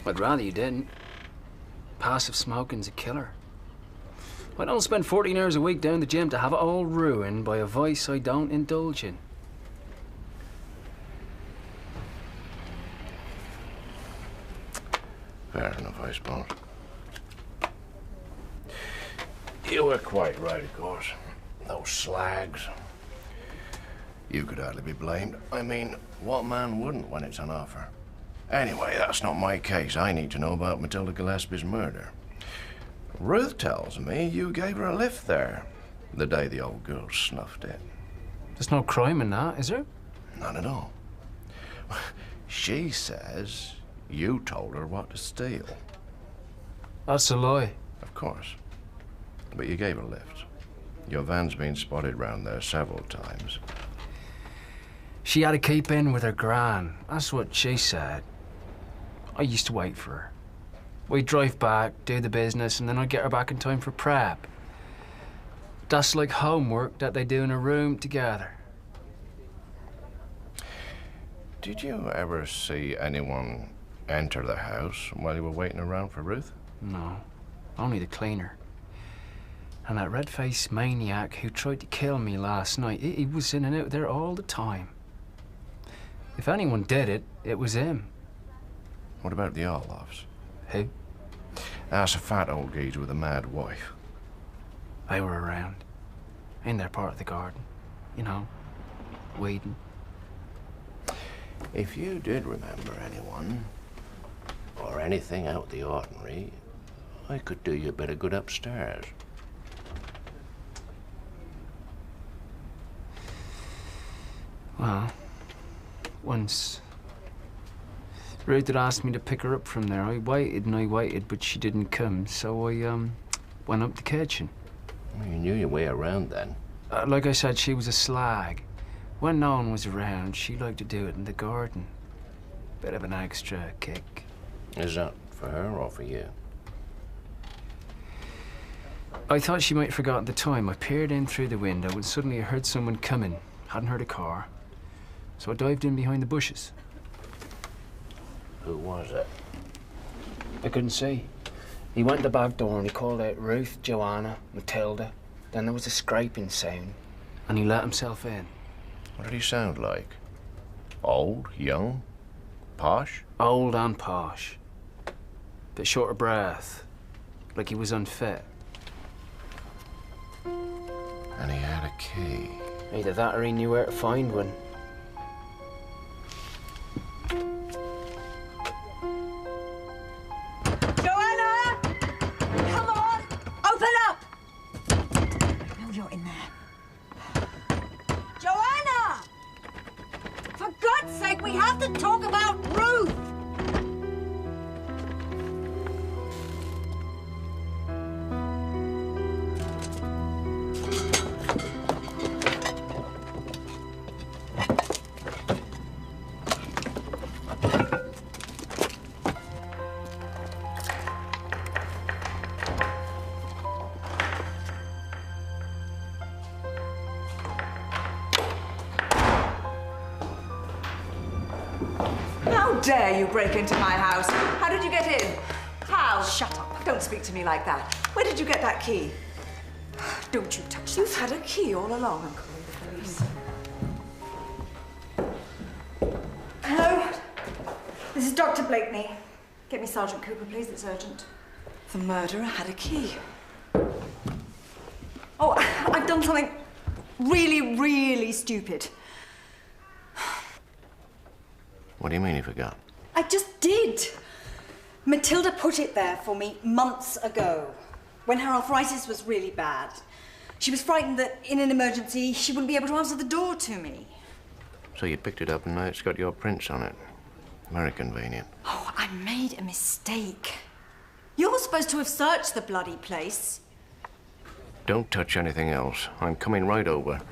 I'd rather you didn't. Passive smoking's a killer. I don't spend 14 hours a week down the gym to have it all ruined by a vice I don't indulge in. Fair enough, I suppose. You were quite right, of course. Those slags. You could hardly be blamed. I mean, what man wouldn't when it's on offer? Anyway, that's not my case. I need to know about Matilda Gillespie's murder. Ruth tells me you gave her a lift there the day the old girl snuffed it. There's no crime in that, is there? None at all. She says you told her what to steal. That's a lie. Of course. But you gave her a lift. Your van's been spotted round there several times. She had to keep in with her gran. That's what she said. I used to wait for her. We'd drive back, do the business, and then I'd get her back in time for prep. That's like homework that they do in a room together. Did you ever see anyone enter the house while you were waiting around for Ruth? No, only the cleaner. And that red-faced maniac who tried to kill me last night, he was in and out there all the time. If anyone did it, it was him. What about the Orloffs? Who? That's a fat old geezer with a mad wife. They were around. In their part of the garden. You know, weeding. If you did remember anyone, or anything out of the ordinary, I could do you a bit of good upstairs. Well, once Ruth had asked me to pick her up from there. I waited and I waited, but she didn't come, so I went up the kitchen. Well, you knew your way around then. Like I said, she was a slag. When no one was around, she liked to do it in the garden. Bit of an extra kick. Is that for her or for you? I thought she might have forgotten the time. I peered in through the window and suddenly I heard someone coming. Hadn't heard a car. So I dived in behind the bushes. Who was it? I couldn't see. He went to the back door and he called out Ruth, Joanna, Matilda. Then there was a scraping sound and he let himself in. What did he sound like? Old? Young? Posh? Old and posh. Bit short of breath. Like he was unfit. And he had a key. Either that or he knew where to find one. Joanna! Come on! Open up! I know you're in there. Joanna! For God's sake, we have to talk about Ruth! How dare you break into my house? How did you get in? How? Shut up. Don't speak to me like that. Where did you get that key? Don't you touch that. You've had a key all along. I'm calling the police. Hello? This is Dr. Blakeney. Get me Sergeant Cooper, please. It's urgent. The murderer had a key. Oh, I've done something really, really stupid. What do you mean you forgot? I just did. Matilda put it there for me months ago, when her arthritis was really bad. She was frightened that in an emergency she wouldn't be able to answer the door to me. So you picked it up and now it's got your prints on it. Very convenient. Oh, I made a mistake. You're supposed to have searched the bloody place. Don't touch anything else. I'm coming right over.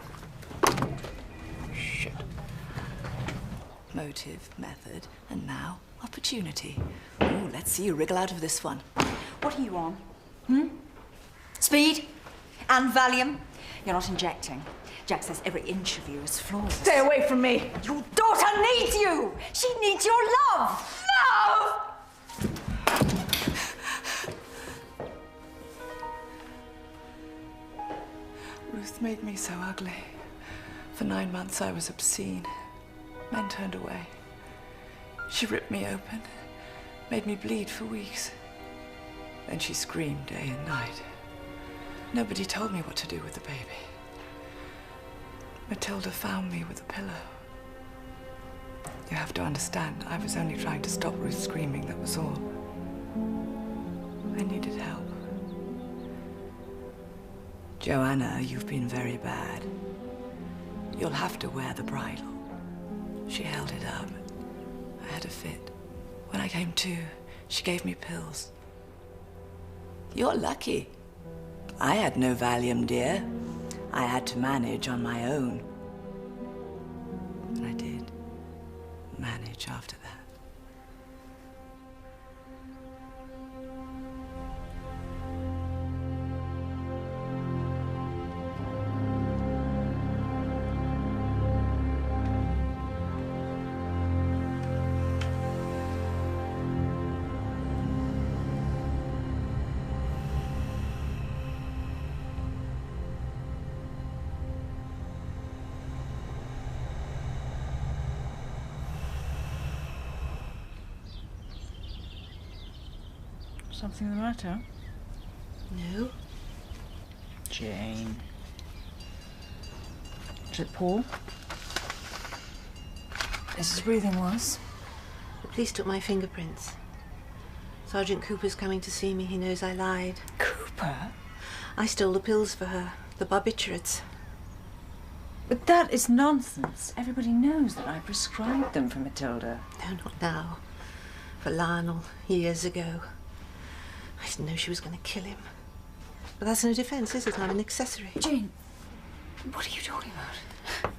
Motive, method, and now opportunity. Ooh, let's see you wriggle out of this one. What are you on? Speed? And Valium? You're not injecting. Jack says every inch of you is flawless. Stay away from me! Your daughter needs you! She needs your love! Love! Ruth made me so ugly. For 9 months I was obscene. Men turned away. She ripped me open, made me bleed for weeks. Then she screamed day and night. Nobody told me what to do with the baby. Matilda found me with a pillow. You have to understand, I was only trying to stop Ruth screaming, that was all. I needed help. Joanna, you've been very bad. You'll have to wear the bridle. She held it up. I had a fit. When I came to, she gave me pills. You're lucky. I had no Valium, dear. I had to manage on my own. And I did manage after that. Something the matter? No. Jane. Is it Paul? Is his breathing worse? The police took my fingerprints. Sergeant Cooper's coming to see me. He knows I lied. Cooper? I stole the pills for her, the barbiturates. But that is nonsense. Everybody knows that I prescribed them for Matilda. No, not now. For Lionel, years ago. I didn't know she was going to kill him. But that's no defense, is it? I'm an accessory. Jane, what are you talking about?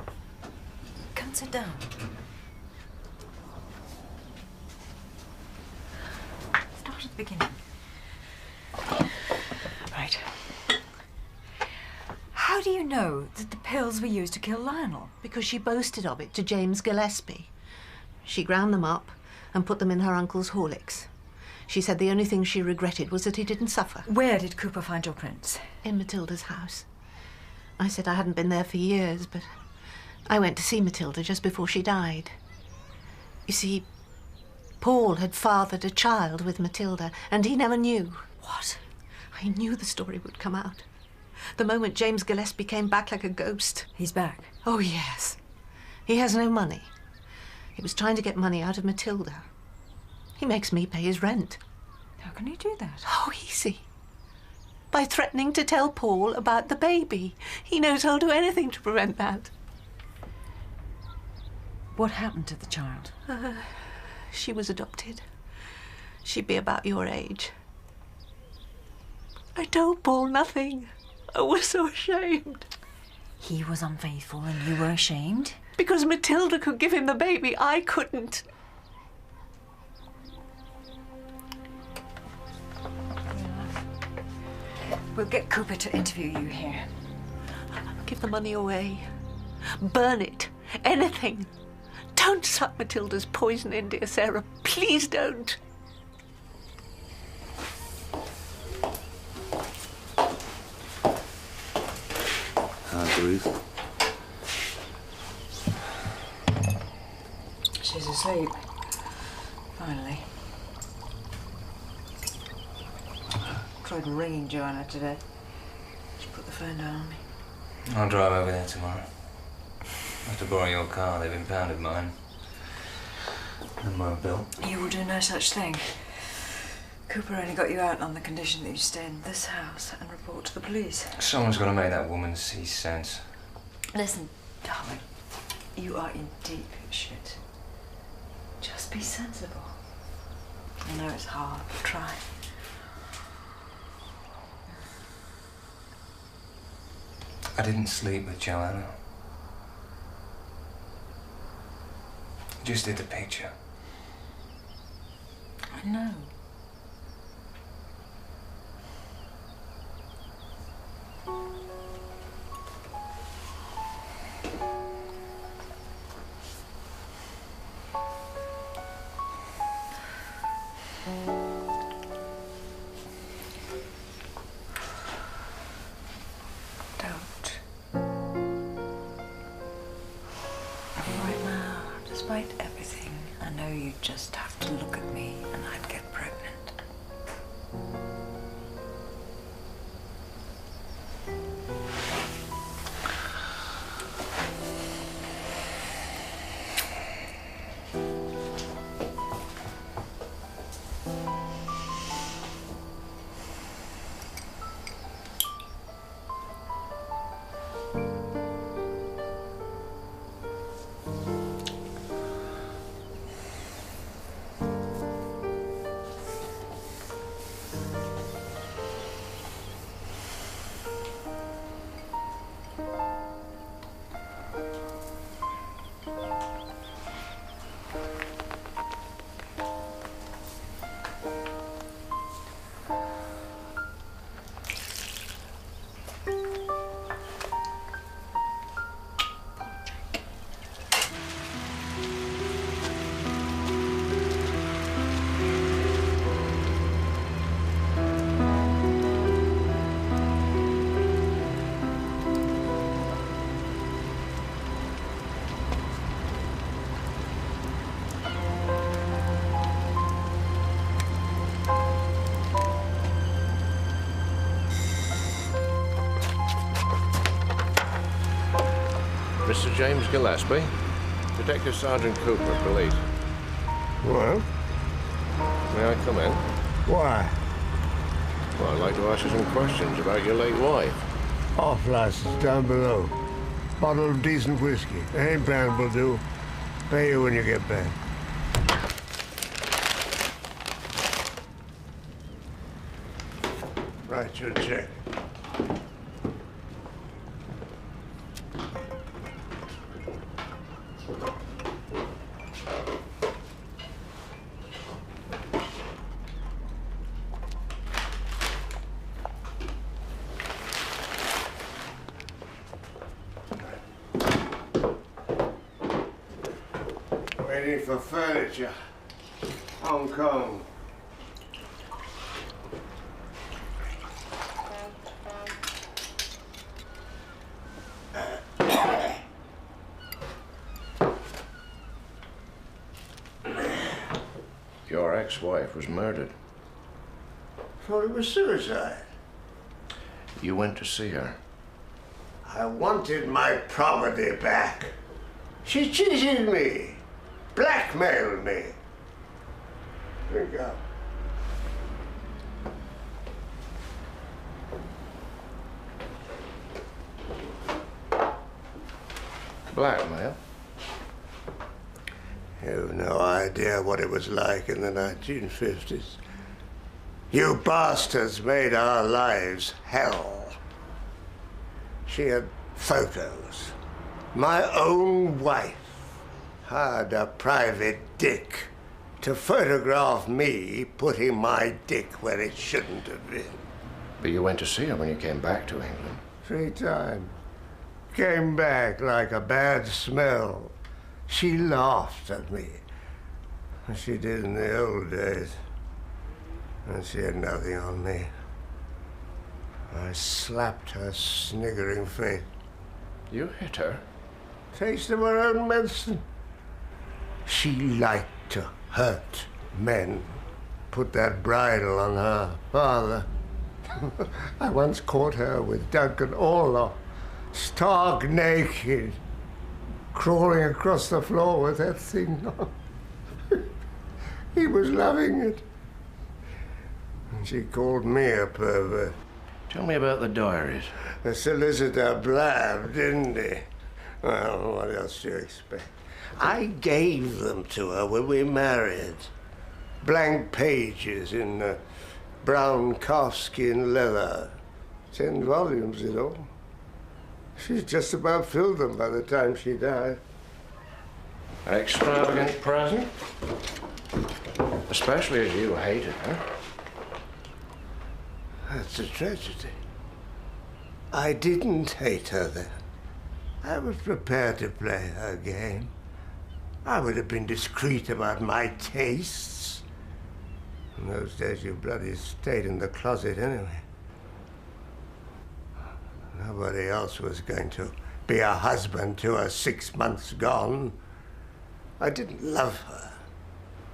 Come and sit down. Start at the beginning. Right. How do you know that the pills were used to kill Lionel? Because she boasted of it to James Gillespie. She ground them up and put them in her uncle's Horlicks. She said the only thing she regretted was that he didn't suffer. Where did Cooper find your prints? In Matilda's house. I said I hadn't been there for years, but I went to see Matilda just before she died. You see, Paul had fathered a child with Matilda, and he never knew. What? I knew the story would come out. The moment James Gillespie came back like a ghost. He's back? Oh, yes. He has no money. He was trying to get money out of Matilda. He makes me pay his rent. How can he do that? Oh, easy. By threatening to tell Paul about the baby. He knows I'll do anything to prevent that. What happened to the child? She was adopted. She'd be about your age. I told Paul nothing. I was so ashamed. He was unfaithful and you were ashamed? Because Matilda could give him the baby, I couldn't. We'll get Cooper to interview you here. Give the money away. Burn it. Anything. Don't suck Matilda's poison in, dear Sarah. Please don't. How's Ruth? She's asleep. Finally. Tried ringing Joanna today. She put the phone down on me. I'll drive over there tomorrow. I have to borrow your car. They've impounded mine. And my bill. You will do no such thing. Cooper only got you out on the condition that you stay in this house and report to the police. Someone's got to make that woman see sense. Listen, darling, you are in deep shit. Just be sensible. I know it's hard, but try. I didn't sleep with Joanna. I just did the picture. I know. Despite everything, I know you just have to look at me and I'd get pregnant. Mr. James Gillespie. Detective Sergeant Cooper, police. Well? May I come in? Why? Well, I'd like to ask you some questions about your late wife. Off license down below. Bottle of decent whiskey. Ain't bad will do. Pay you when you get back. Write your check. Waiting for furniture. Hong Kong. Your ex-wife was murdered. Thought it was suicide. You went to see her. I wanted my property back. She cheated me. Blackmailed me. Drink up. Blackmail? You've no idea what it was like in the 1950s. You bastards made our lives hell. She had photos. My own wife had a private dick to photograph me putting my dick where it shouldn't have been. But you went to see her when you came back to England. 3 times. Came back like a bad smell. She laughed at me, as she did in the old days. And she had nothing on me. I slapped her sniggering face. You hit her? Taste of her own medicine. She liked to hurt men. Put that bridle on her father. I once caught her with Duncan Orloff, stark naked, crawling across the floor with that thing on. He was loving it. And she called me a pervert. Tell me about the diaries. The solicitor blabbed, didn't he? Well, what else do you expect? I gave them to her when we married. Blank pages in brown calfskin leather. 10 volumes, you know. She's just about filled them by the time she died. An extravagant present? Especially as you hated her. That's a tragedy. I didn't hate her then. I was prepared to play her game. I would have been discreet about my tastes. In those days, you bloody stayed in the closet anyway. Nobody else was going to be a husband to her 6 months gone. I didn't love her,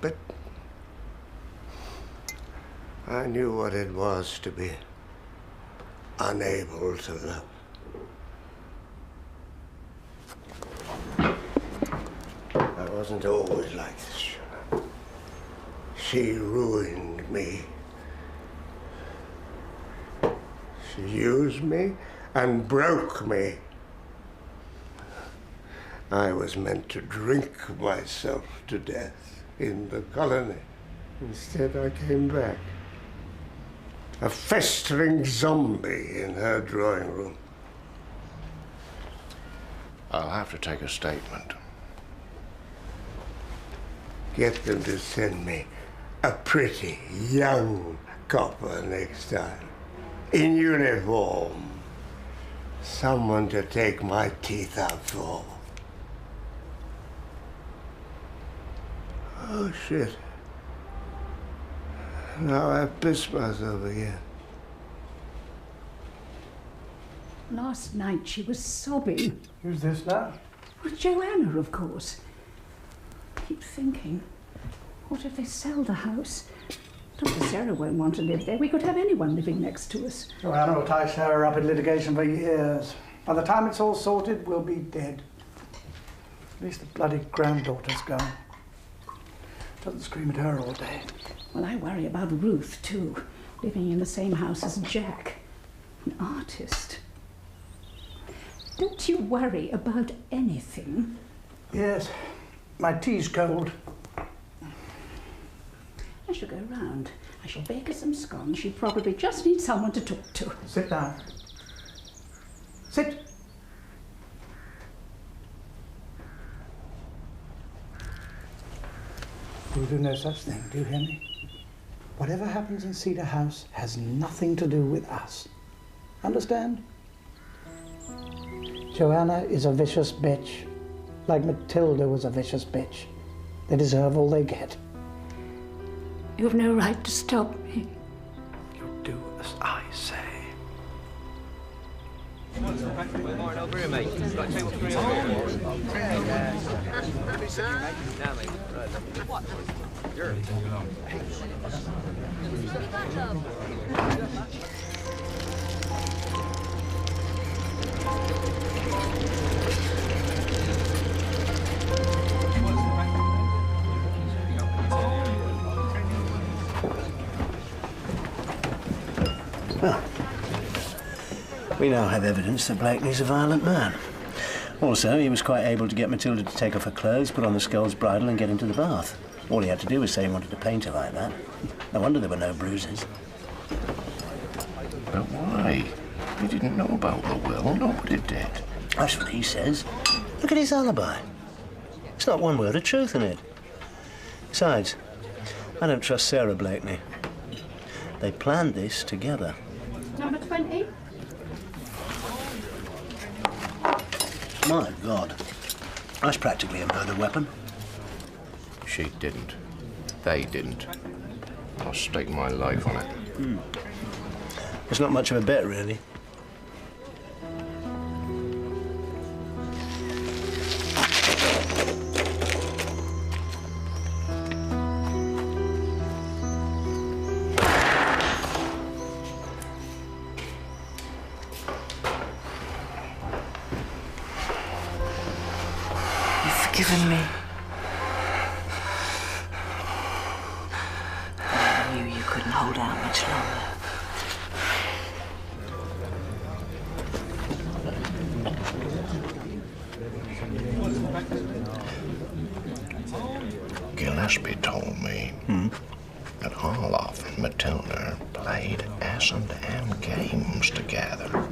but I knew what it was to be unable to love. I wasn't always like this, you know. She ruined me. She used me and broke me. I was meant to drink myself to death in the colony. Instead, I came back. A festering zombie in her drawing room. I'll have to take a statement. Get them to send me a pretty young copper next time. In uniform. Someone to take my teeth out for. Oh, shit. Now I've pissed myself again. Last night she was sobbing. Who's this now? Well, Joanna, of course. I keep thinking, what if they sell the house? Dr. Sarah won't want to live there. We could have anyone living next to us. Joanna will tie Sarah up in litigation for years. By the time it's all sorted, we'll be dead. At least the bloody granddaughter's gone. Doesn't scream at her all day. Well, I worry about Ruth, too, living in the same house as Jack, an artist. Don't you worry about anything? Yes, my tea's cold. I shall go round. I shall bake her some scones. She probably just needs someone to talk to. Sit down. Sit. You'll do no such thing, do you hear me? Whatever happens in Cedar House has nothing to do with us. Understand? Joanna is a vicious bitch, like Matilda was a vicious bitch. They deserve all they get. You have no right to stop me. You do as I say. Over here, mate. Got 2 or 3 over Now, mate. What? You're Well, we now have evidence that Blakeney's a violent man. Also, he was quite able to get Matilda to take off her clothes, put on the Scold's bridle and get into the bath. All he had to do was say he wanted to paint her like that. No wonder there were no bruises. But why? He didn't know about the will. Nobody did. That's what he says. Look at his alibi. It's not one word of truth in it. Besides, I don't trust Sarah Blakeney. They planned this together. Number 20? My God. That's practically a murder weapon. She didn't. They didn't. I'll stake my life on it. It's not much of a bet, really. Forgiven me. I knew you couldn't hold out much longer. Gillespie told me that Harloff and Matilda played S&M games together.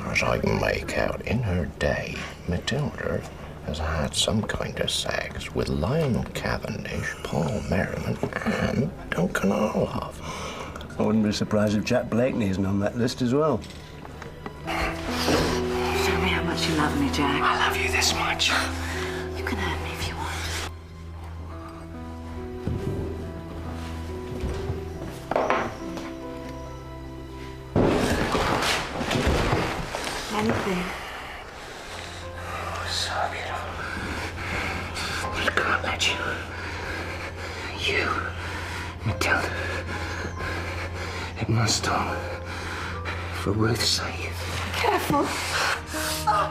As I can make out, in her day, Matilda has had some kind of sex with Lionel Cavendish, Paul Merriman, and Duncan Harloff. I wouldn't be surprised if Jack Blakeney isn't on that list as well. Show me how much you love me, Jack. I love you this much. You can hurt me if you want. Anything. Oh, so beautiful. I can't let you. You, Matilda. It must stop. For Ruth's sake. Careful. Oh.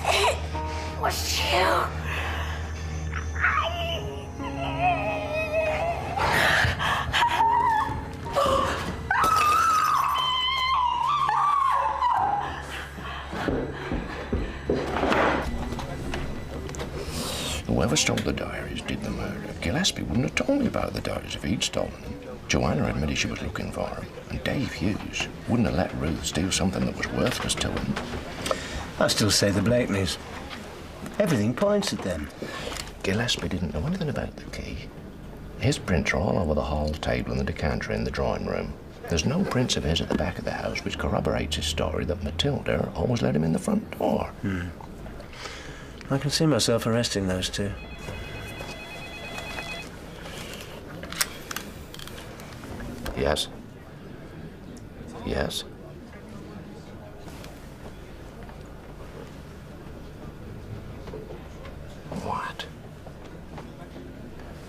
It was you. Whoever stole the diaries did the murder. Gillespie wouldn't have told me about the diaries if he'd stolen them. Joanna admitted she was looking for him, and Dave Hughes wouldn't have let Ruth steal something that was worthless to him. I still say the Blakeneys. Everything points at them. Gillespie didn't know anything about the key. His prints are all over the hall table and the decanter in the drawing room. There's no prints of his at the back of the house, which corroborates his story that Matilda always let him in the front door. I can see myself arresting those two. Yes. Yes. What?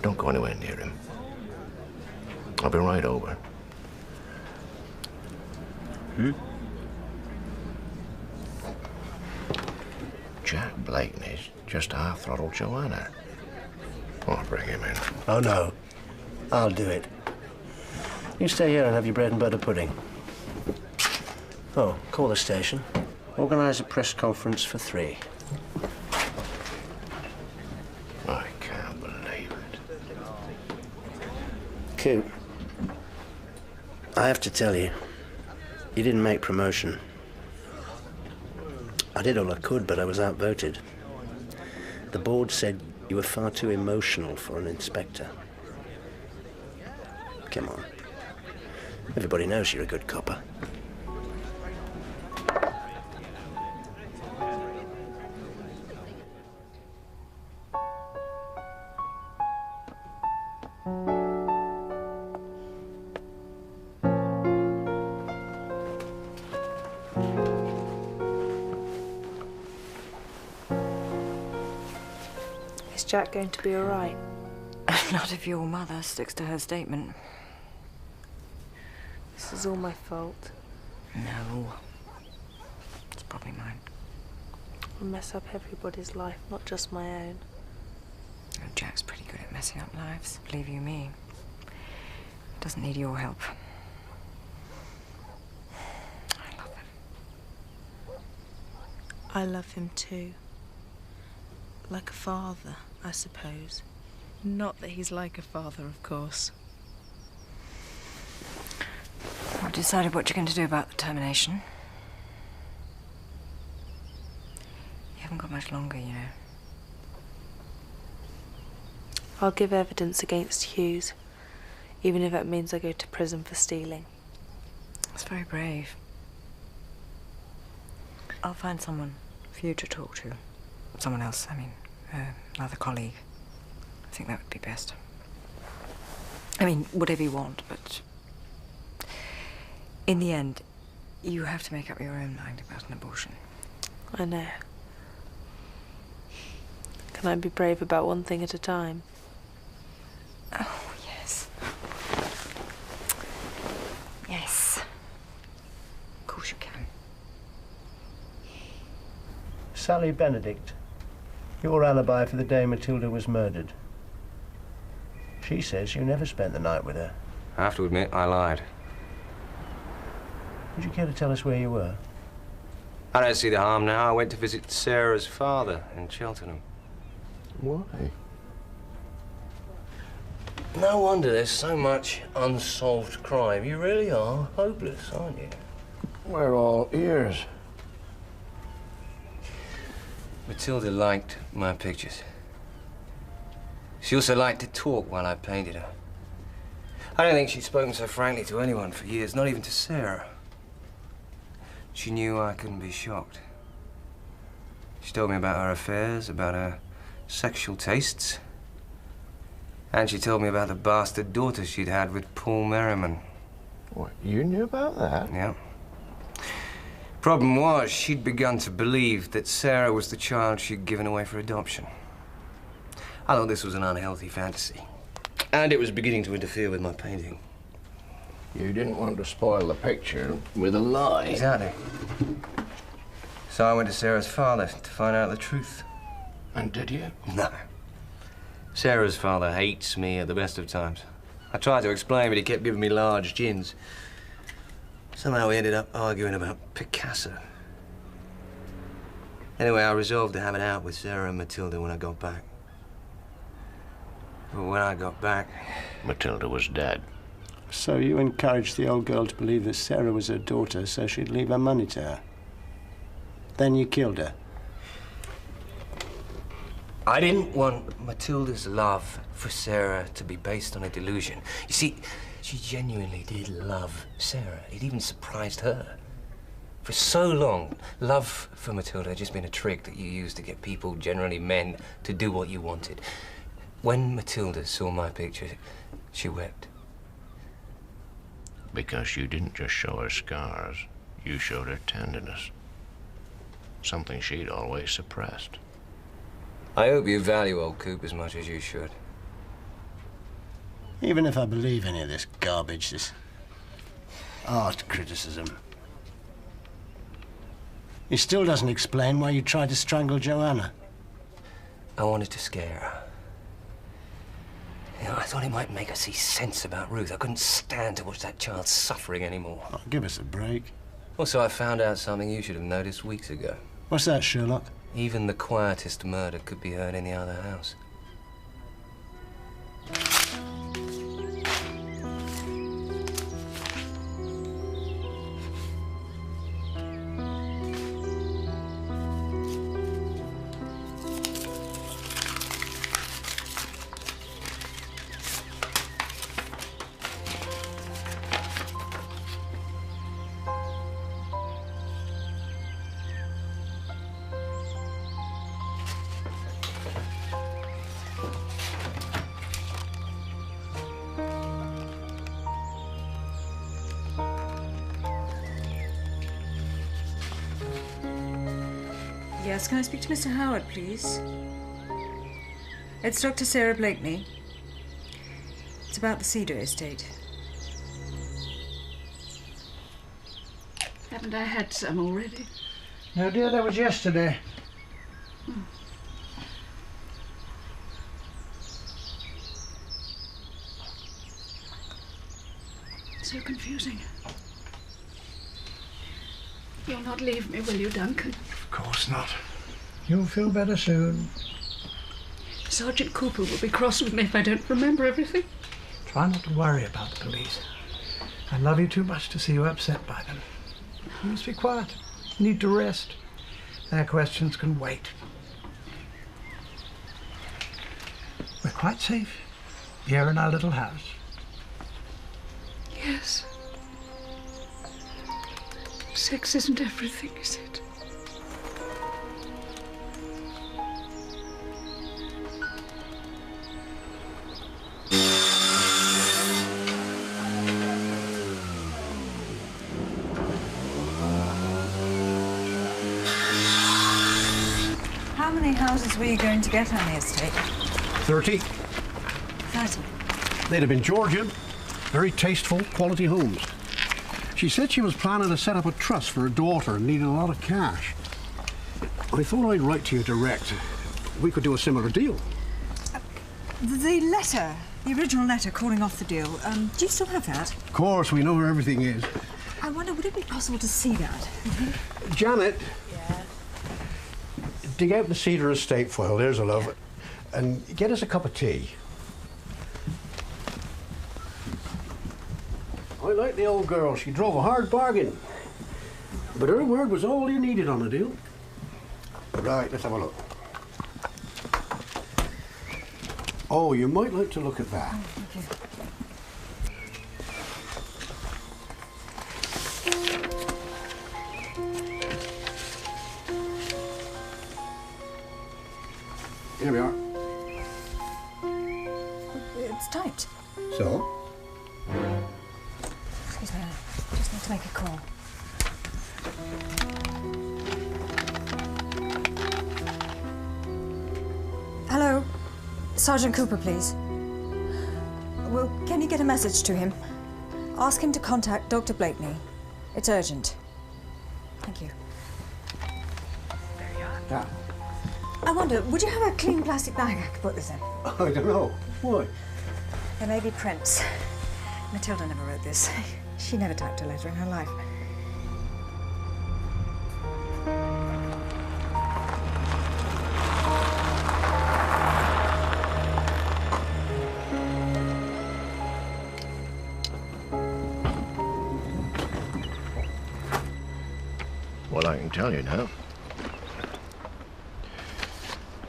Don't go anywhere near him. I'll be right over. Hmm? Jack Blakeney's just half-throttled Joanna. I'll bring him in. Oh, no. I'll do it. You stay here and have your bread and butter pudding. Oh, call the station. Organise a press conference for 3. I can't believe it. Coop, I have to tell you, you didn't make promotion. I did all I could, but I was outvoted. The board said you were far too emotional for an inspector. Come on. Everybody knows you're a good copper. Is Jack going to be all right? Not if your mother sticks to her statement. This is all my fault. No. It's probably mine. I'll mess up everybody's life, not just my own. Oh, Jack's pretty good at messing up lives, believe you me. Doesn't need your help. I love him. I love him too. Like a father, I suppose. Not that he's like a father, of course. I've decided what you're going to do about the termination. You haven't got much longer, you know. I'll give evidence against Hughes, even if it means I go to prison for stealing. That's very brave. I'll find someone for you to talk to. Someone else, I mean, another colleague. I think that would be best. I mean, whatever you want, but in the end, you have to make up your own mind about an abortion. I know. Can I be brave about one thing at a time? Oh, yes. Yes. Of course you can. Sally Benedict, your alibi for the day Matilda was murdered. She says you never spent the night with her. I have to admit, I lied. Would you care to tell us where you were? I don't see the harm now. I went to visit Sarah's father in Cheltenham. Why? No wonder there's so much unsolved crime. You really are hopeless, aren't you? We're all ears. Matilda liked my pictures. She also liked to talk while I painted her. I don't think she'd spoken so frankly to anyone for years, not even to Sarah. She knew I couldn't be shocked. She told me about her affairs, about her sexual tastes. And she told me about the bastard daughter she'd had with Paul Merriman. What, you knew about that? Yeah. Problem was, she'd begun to believe that Sarah was the child she'd given away for adoption. I thought this was an unhealthy fantasy. And it was beginning to interfere with my painting. You didn't want to spoil the picture with a lie. Exactly. So I went to Sarah's father to find out the truth. And did you? No. Sarah's father hates me at the best of times. I tried to explain, but he kept giving me large gins. Somehow we ended up arguing about Picasso. Anyway, I resolved to have it out with Sarah and Matilda when I got back. But when I got back... Matilda was dead. So you encouraged the old girl to believe that Sarah was her daughter so she'd leave her money to her. Then you killed her. I didn't want Matilda's love for Sarah to be based on a delusion. You see, she genuinely did love Sarah. It even surprised her. For so long, love for Matilda had just been a trick that you used to get people, generally men, to do what you wanted. When Matilda saw my picture, she wept. Because you didn't just show her scars, you showed her tenderness. Something she'd always suppressed. I hope you value old Coop as much as you should. Even if I believe any of this garbage, this art criticism, He still doesn't explain why you tried to strangle Joanna. I wanted to scare her. You know, I thought it might make her see sense about Ruth. I couldn't stand to watch that child suffering anymore. Oh, give us a break. Also, I found out something you should have noticed weeks ago. What's that, Sherlock? Even the quietest murder could be heard in the other house. Yes, can I speak to Mr. Howard, please? It's Dr. Sarah Blakeney. It's about the Cedar estate. Haven't I had some already? No, dear, that was yesterday. So confusing. You'll not leave me, will you, Duncan? Of course not. You'll feel better soon. Sergeant Cooper will be cross with me if I don't remember everything. Try not to worry about the police. I love you too much to see you upset by them. You must be quiet. You need to rest. Their questions can wait. We're quite safe here in our little house. Yes. Sex isn't everything, is it? How many houses were you going to get on the estate? 30. 30. They'd have been Georgian, very tasteful, quality homes. She said she was planning to set up a trust for her daughter and needed a lot of cash. I thought I'd write to you direct. We could do a similar deal. The letter, the original letter calling off the deal, do you still have that? Of course, we know where everything is. I wonder, would it be possible to see that, you think? Janet. Yeah. Dig out the Cedar estate file, there's a love. And get us a cup of tea. I like the old girl. She drove a hard bargain. But her word was all you needed on the deal. Right, let's have a look. Oh, you might like to look at that. Thank you. Here we are. It's typed. So? Excuse me, I just need to make a call. Hello? Sergeant Cooper, please. Well, can you get a message to him? Ask him to contact Dr. Blakeney. It's urgent. Thank you. There you are. Yeah. I wonder, would you have a clean plastic bag I could put this in? I don't know. Why? There may be prints. Matilda never wrote this. She never typed a letter in her life. Well, I can tell you now.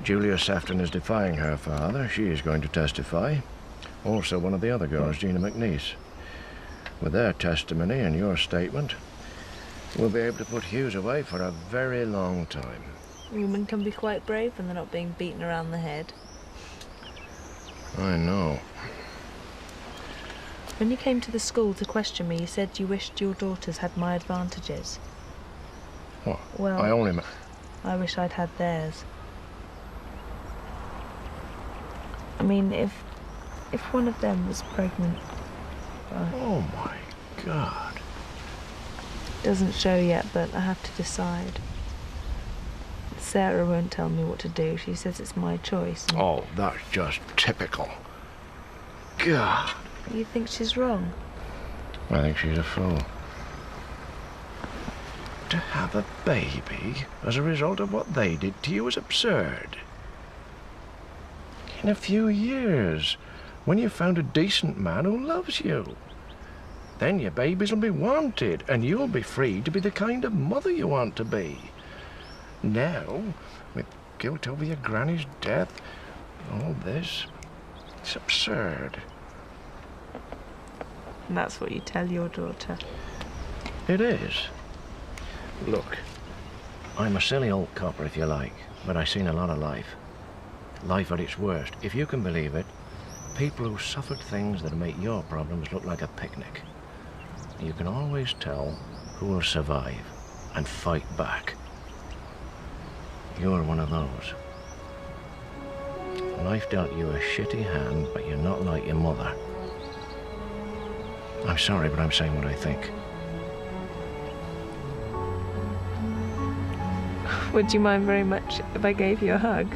Julia Safton is defying her father. She is going to testify. Also, one of the other girls, Gina McNeese. With their testimony and your statement, we'll be able to put Hughes away for a very long time. Women can be quite brave when they're not being beaten around the head. I know. When you came to the school to question me, you said you wished your daughters had my advantages. What? Well, I only... I wish I'd had theirs. I mean, if one of them was pregnant... Oh, my God. Doesn't show yet, but I have to decide. Sarah won't tell me what to do. She says it's my choice. Oh, that's just typical. God. You think she's wrong? I think she's a fool. To have a baby as a result of what they did to you is absurd. In a few years, when you've found a decent man who loves you, then your babies will be wanted and you'll be free to be the kind of mother you want to be. Now, with guilt over your granny's death, all this, it's absurd. And that's what you tell your daughter. It is. Look, I'm a silly old copper, if you like, but I've seen a lot of life. Life at its worst. If you can believe it, people who suffered things that make your problems look like a picnic. You can always tell who will survive and fight back. You're one of those. Life dealt you a shitty hand, but you're not like your mother. I'm sorry, but I'm saying what I think. Would you mind very much if I gave you a hug?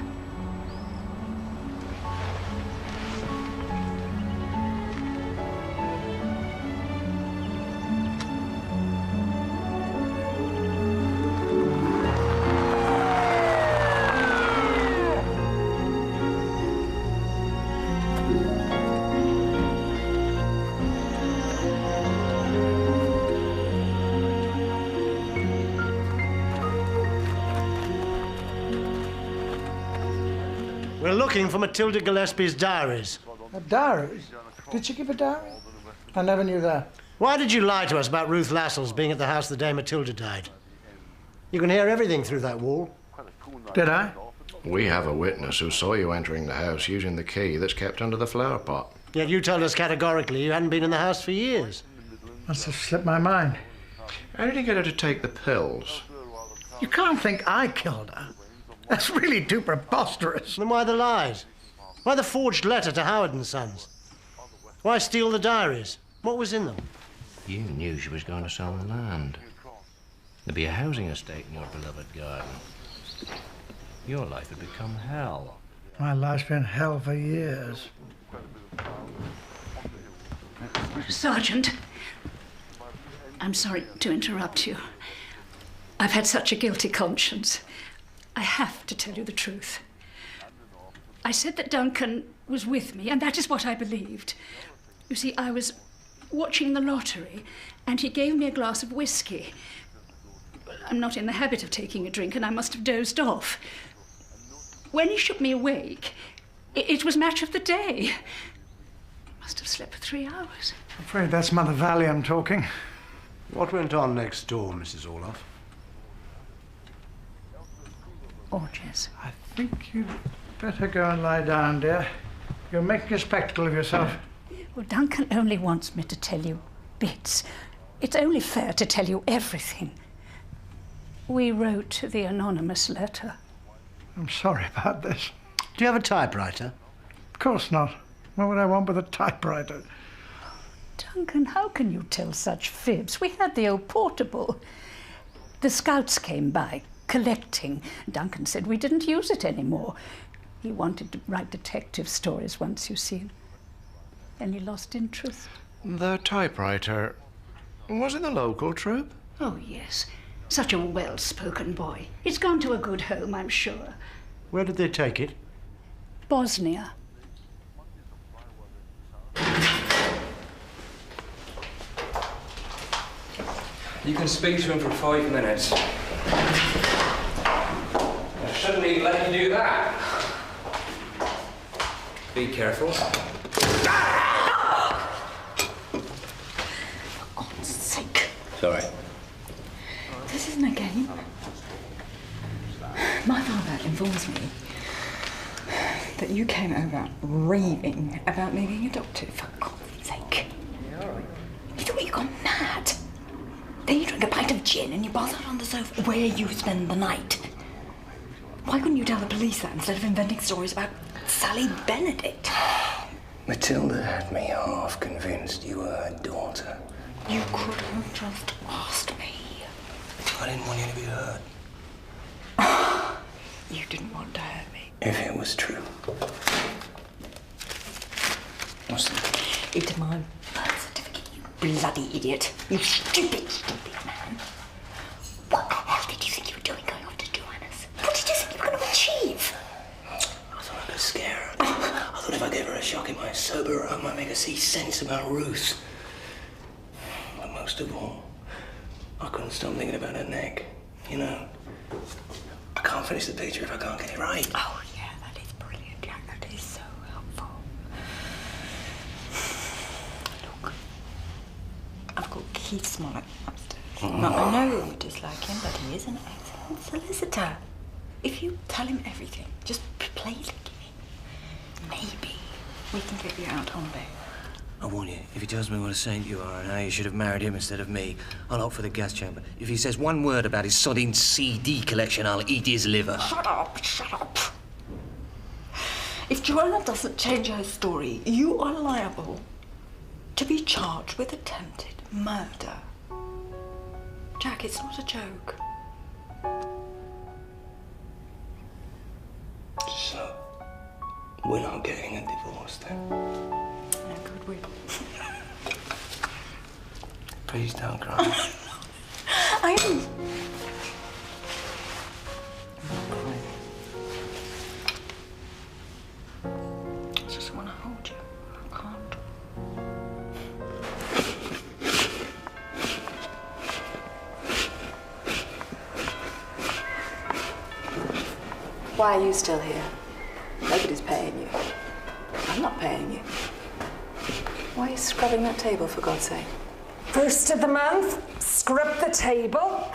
We're looking for Matilda Gillespie's diaries. A diary? Did she keep a diary? I never knew that. Why did you lie to us about Ruth Lascelles being at the house the day Matilda died? You can hear everything through that wall. Did I? We have a witness who saw you entering the house using the key that's kept under the flower pot. Yet you told us categorically you hadn't been in the house for years. Must have slipped my mind. How did you get her to take the pills? You can't think I killed her. That's really too preposterous. Then why the lies? Why the forged letter to Howard and Sons? Why steal the diaries? What was in them? You knew she was going to sell the land. There'd be a housing estate in your beloved garden. Your life had become hell. My life's been hell for years. Sergeant, I'm sorry to interrupt you. I've had such a guilty conscience. I have to tell you the truth. I said that Duncan was with me, and that is what I believed. You see, I was watching the lottery, and he gave me a glass of whiskey. I'm not in the habit of taking a drink, and I must have dozed off. When he shook me awake, it was match of the day. Must have slept for 3 hours. I'm afraid that's Mother Valium talking. What went on next door, Mrs. Orloff? Orgies. I think you'd better go and lie down, dear. You're making a spectacle of yourself. Well, Duncan only wants me to tell you bits. It's only fair to tell you everything. We wrote the anonymous letter. I'm sorry about this. Do you have a typewriter? Of course not. What would I want with a typewriter? Duncan, how can you tell such fibs? We had the old portable. The scouts came by, collecting. Duncan said we didn't use it anymore. He wanted to write detective stories once, you see. Then he lost interest. The typewriter, was it the local troupe? Oh, yes. Such a well-spoken boy. He's gone to a good home, I'm sure. Where did they take it? Bosnia. You can speak to him for 5 minutes. I shouldn't even let you do that. Be careful. For God's sake. Sorry. This isn't a game. My father informs me that you came over raving about me being adopted. For God's sake. You thought you gone mad. Then you drink a pint of gin and you pass out on the sofa where you spend the night. Why couldn't you tell the police that instead of inventing stories about Sally Benedict? Matilda had me half convinced you were her daughter. You could have just asked me. I didn't want you to be hurt. You didn't want to hurt me. If it was true. What's that? It's my birth certificate, you bloody idiot. You stupid, stupid man. What the hell did you think you were doing going off to Joanna's? What did you think you were going to achieve? I thought I could scare her. I thought if I gave her a shock, it might sober her up, might make her see sense about Ruth. But most of all, I couldn't stop thinking about her neck. You know, I can't finish the picture if I can't get it right. Oh, yeah, that is brilliant, Jack. That is so helpful. Look, I've got Keith Smollett upstairs. Now, I know you dislike him, but he is an excellent solicitor. If you tell him everything, just play the game, maybe we can get you out on bail. I warn you, if he tells me what a saint you are and how you should have married him instead of me, I'll opt for the gas chamber. If he says one word about his sodding CD collection, I'll eat his liver. Shut up, shut up. If Joanna doesn't change her story, you are liable to be charged with attempted murder. Jack, it's not a joke. So, we're not getting a divorce then? No, could we? Please don't cry. I am. I just want to hold you. I can't. Why are you still here? Nobody's paying you. I'm not paying you. Why are you scrubbing that table, for God's sake? First of the month, scrub the table.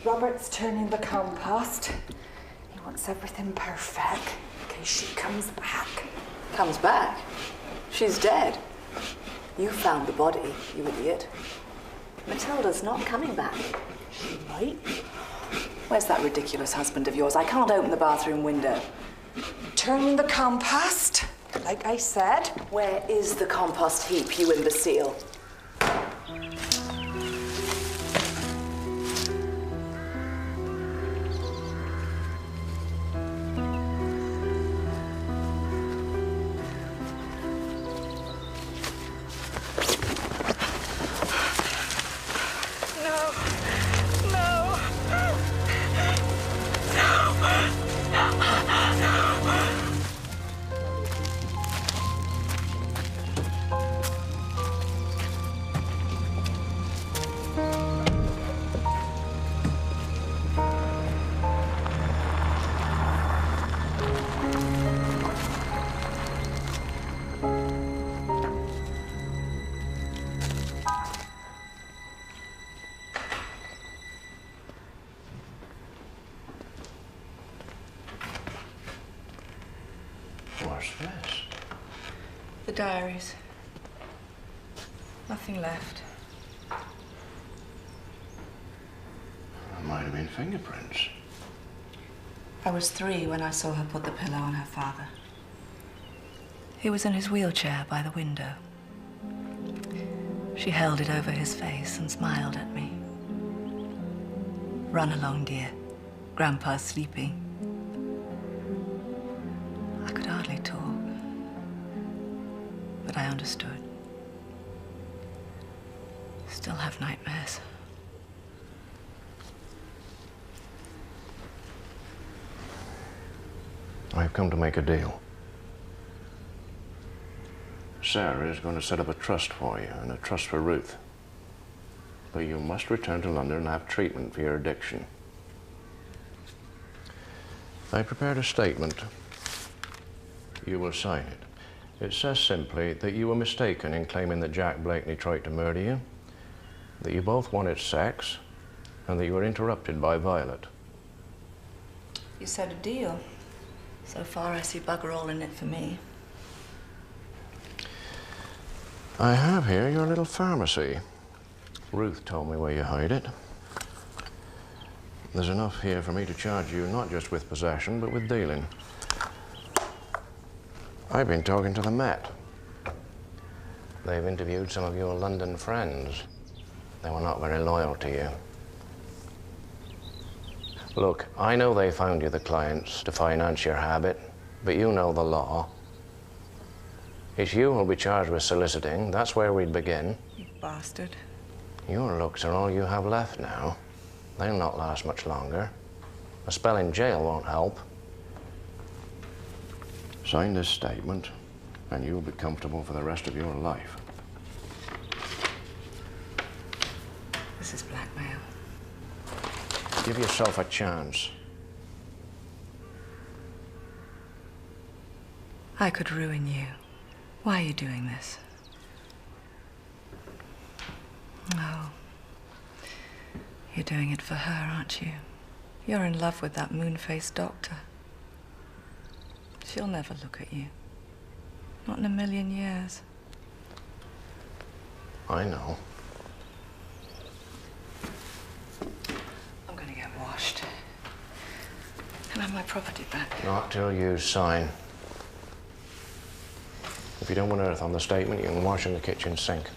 Robert's turning the compost. He wants everything perfect in case she comes back. Comes back? She's dead. You found the body, you idiot. Matilda's not coming back. She might. Where's that ridiculous husband of yours? I can't open the bathroom window. Turning the compost, like I said. Where is the compost heap, you imbecile? What's this? The diaries. Nothing left. There might have been fingerprints. I was 3 when I saw her put the pillow on her father. He was in his wheelchair by the window. She held it over his face and smiled at me. Run along, dear. Grandpa's sleeping. I could hardly talk, but I understood. Still have nightmares. I've come to make a deal. Sarah is going to set up a trust for you and a trust for Ruth. But you must return to London and have treatment for your addiction. I prepared a statement. You will sign it. It says simply that you were mistaken in claiming that Jack Blakeney tried to murder you, that you both wanted sex, and that you were interrupted by Violet. You said a deal. So far, I see bugger all in it for me. I have here your little pharmacy. Ruth told me where you hide it. There's enough here for me to charge you not just with possession, but with dealing. I've been talking to the Met. They've interviewed some of your London friends. They were not very loyal to you. Look, I know they found you the clients to finance your habit, but you know the law. It's you who'll be charged with soliciting. That's where we'd begin. You bastard. Your looks are all you have left now. They'll not last much longer. A spell in jail won't help. Sign this statement, and you'll be comfortable for the rest of your life. This is blackmail. Give yourself a chance. I could ruin you. Why are you doing this? Oh. You're doing it for her, aren't you? You're in love with that moon-faced doctor. She'll never look at you. Not in a million years. I know. I'm gonna get washed. Can I have my property back? Not till you sign. If you don't want earth on the statement, you can wash in the kitchen sink.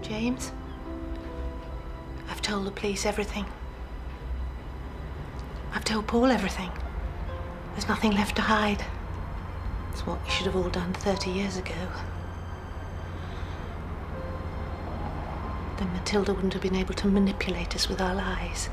James, I've told the police everything. I've told Paul everything. There's nothing left to hide. It's what we should have all done 30 years ago. Then Matilda wouldn't have been able to manipulate us with our lies.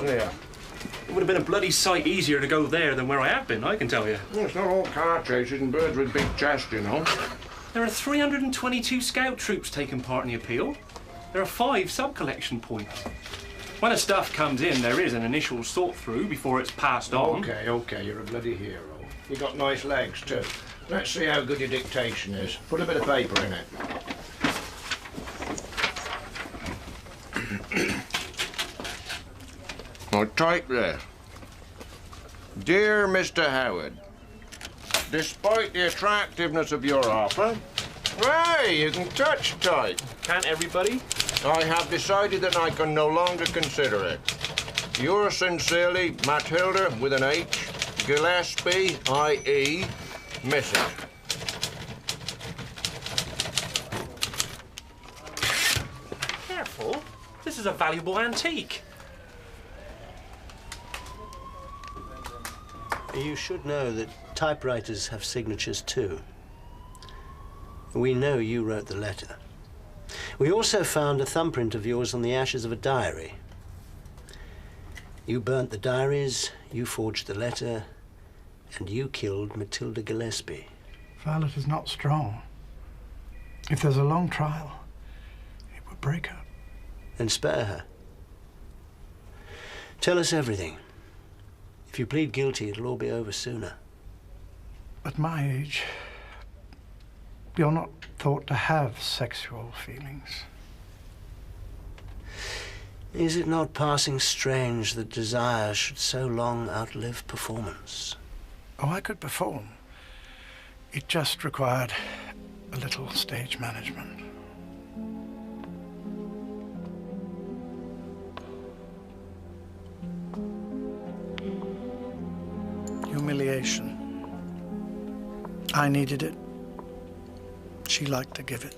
It would have been a bloody sight easier to go there than where I have been, I can tell you. Well, it's not all car chases and birds with big chests, you know. There are 322 scout troops taking part in the appeal. There are 5 sub-collection points. When the stuff comes in, there is an initial sort-through before it's passed on. Okay, you're a bloody hero. You got nice legs, too. Let's see how good your dictation is. Put a bit of paper in it. Now, type this. Dear Mr. Howard, despite the attractiveness of your offer, hey, you can touch type. Can't everybody? I have decided that I can no longer consider it. Yours sincerely, Matilda, with an H, Gillespie, I.E., Mrs. Careful. This is a valuable antique. You should know that typewriters have signatures too. We know you wrote the letter. We also found a thumbprint of yours on the ashes of a diary. You burnt the diaries, you forged the letter, and you killed Matilda Gillespie. Violet is not strong. If there's a long trial, it would break her. Then spare her. Tell us everything. If you plead guilty, it'll all be over sooner. At my age, you're not thought to have sexual feelings. Is it not passing strange that desire should so long outlive performance? Oh, I could perform. It just required a little stage management. Humiliation. I needed it. She liked to give it.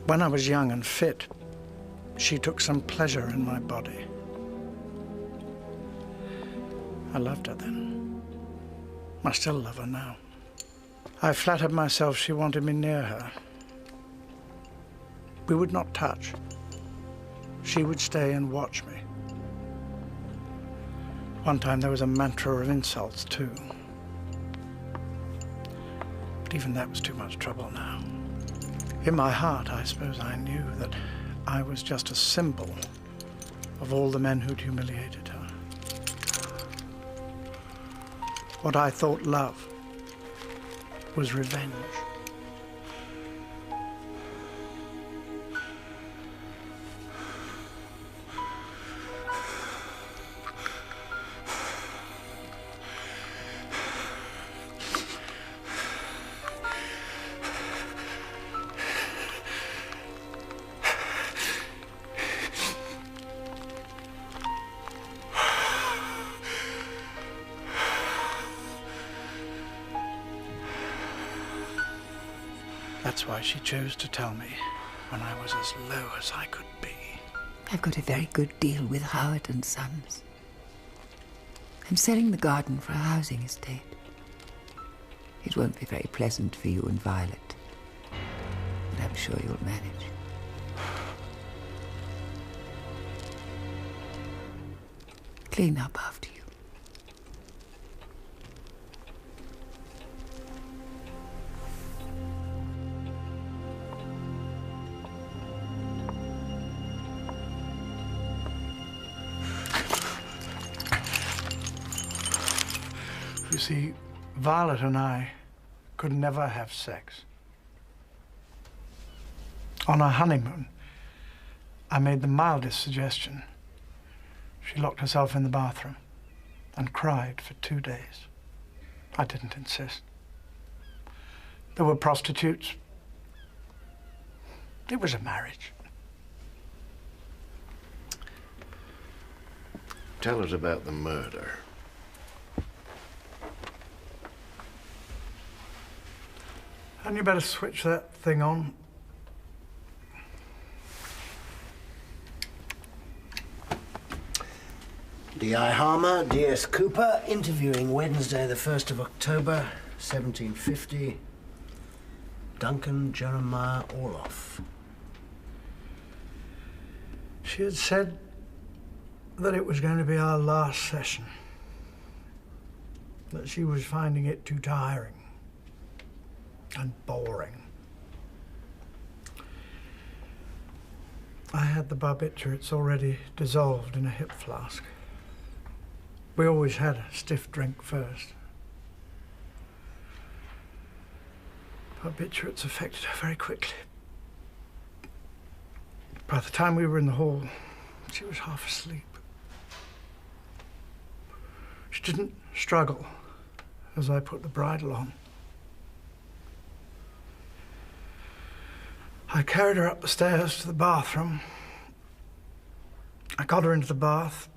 When I was young and fit, she took some pleasure in my body. I loved her then. I still love her now. I flattered myself she wanted me near her. We would not touch. She would stay and watch me. One time there was a mantra of insults too. But even that was too much trouble now. In my heart, I suppose I knew that I was just a symbol of all the men who'd humiliated her. What I thought love was revenge. That's why she chose to tell me when I was as low as I could be. I've got a very good deal with Howard and Sons. I'm selling the garden for a housing estate. It won't be very pleasant for you and Violet, but I'm sure you'll manage. Clean up after you. You see, Violet and I could never have sex. On our honeymoon, I made the mildest suggestion. She locked herself in the bathroom and cried for 2 days. I didn't insist. There were prostitutes. It was a marriage. Tell us about the murder. Hadn't you better switch that thing on? D.I. Harmer, D.S. Cooper, interviewing Wednesday, the 1st of October, 1750. Duncan Jeremiah Orloff. She had said that it was going to be our last session. That she was finding it too tiring and boring. I had the barbiturates already dissolved in a hip flask. We always had a stiff drink first. Barbiturates affected her very quickly. By the time we were in the hall, she was half asleep. She didn't struggle as I put the bridle on. I carried her up the stairs to the bathroom. I got her into the bath.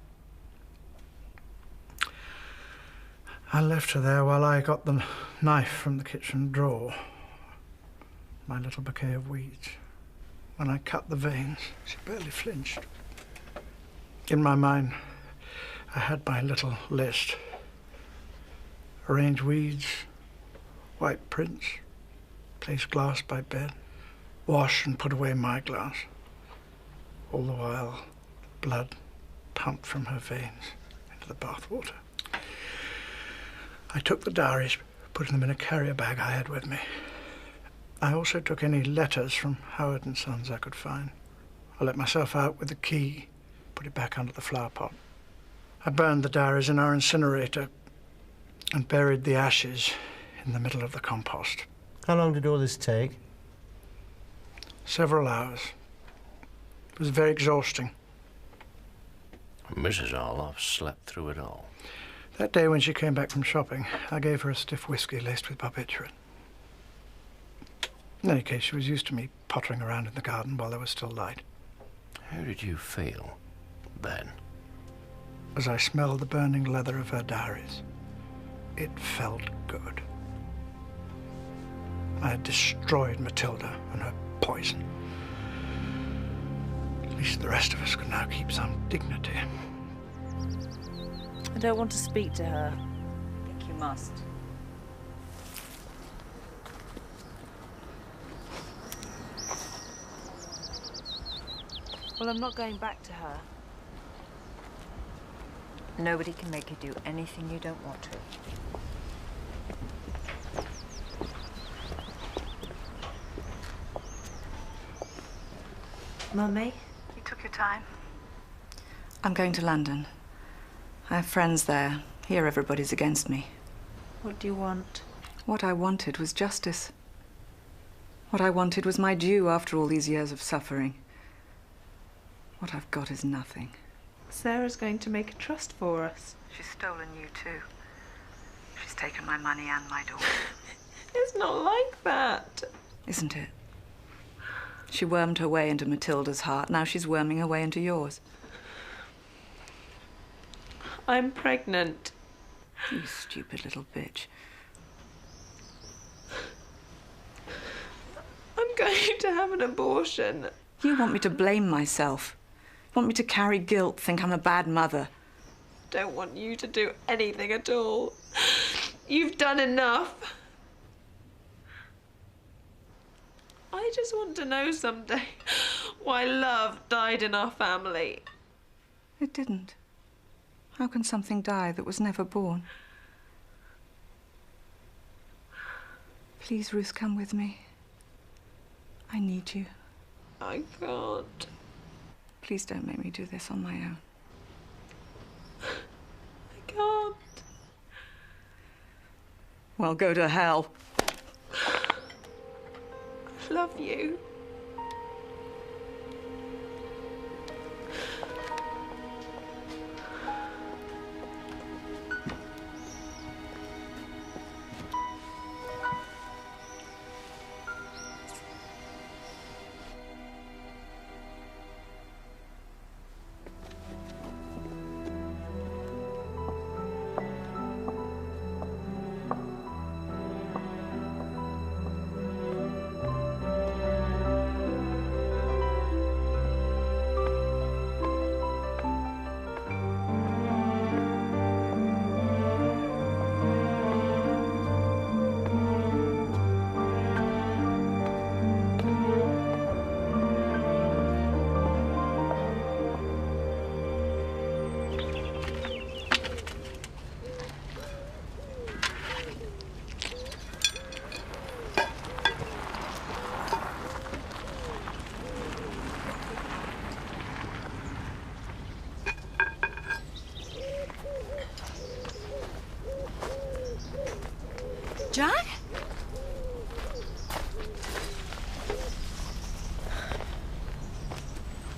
I left her there while I got the knife from the kitchen drawer. My little bouquet of weeds. When I cut the veins, she barely flinched. In my mind, I had my little list. Arrange weeds, wipe prints, place glass by bed, wash and put away my glass. All the while, blood pumped from her veins into the bath water. I took the diaries, put them in a carrier bag I had with me. I also took any letters from Howard and Sons I could find. I let myself out with the key, put it back under the flower pot. I burned the diaries in our incinerator and buried the ashes in the middle of the compost. How long did all this take? Several hours. It was very exhausting. Mrs. Orloff slept through it all. That day when she came back from shopping, I gave her a stiff whiskey laced with barbiturate. In any case, she was used to me pottering around in the garden while there was still light. How did you feel then? As I smelled the burning leather of her diaries, it felt good. I had destroyed Matilda and her poison. least the rest of us can now keep some dignity. I don't want to speak to her. I think you must. Well, I'm not going back to her. Nobody can make you do anything you don't want to. Mummy? You took your time. I'm going to London. I have friends there. Here everybody's against me. What do you want? What I wanted was justice. What I wanted was my due after all these years of suffering. What I've got is nothing. Sarah's going to make a trust for us. She's stolen you too. She's taken my money and my daughter. It's not like that. Isn't it? She wormed her way into Matilda's heart. Now she's worming her way into yours. I'm pregnant. You stupid little bitch. I'm going to have an abortion. You want me to blame myself. Want me to carry guilt, think I'm a bad mother. Don't want you to do anything at all. You've done enough. I just want to know someday why love died in our family. It didn't. How can something die that was never born? Please, Ruth, come with me. I need you. I can't. Please don't make me do this on my own. I can't. Well, go to hell. I love you. Jack?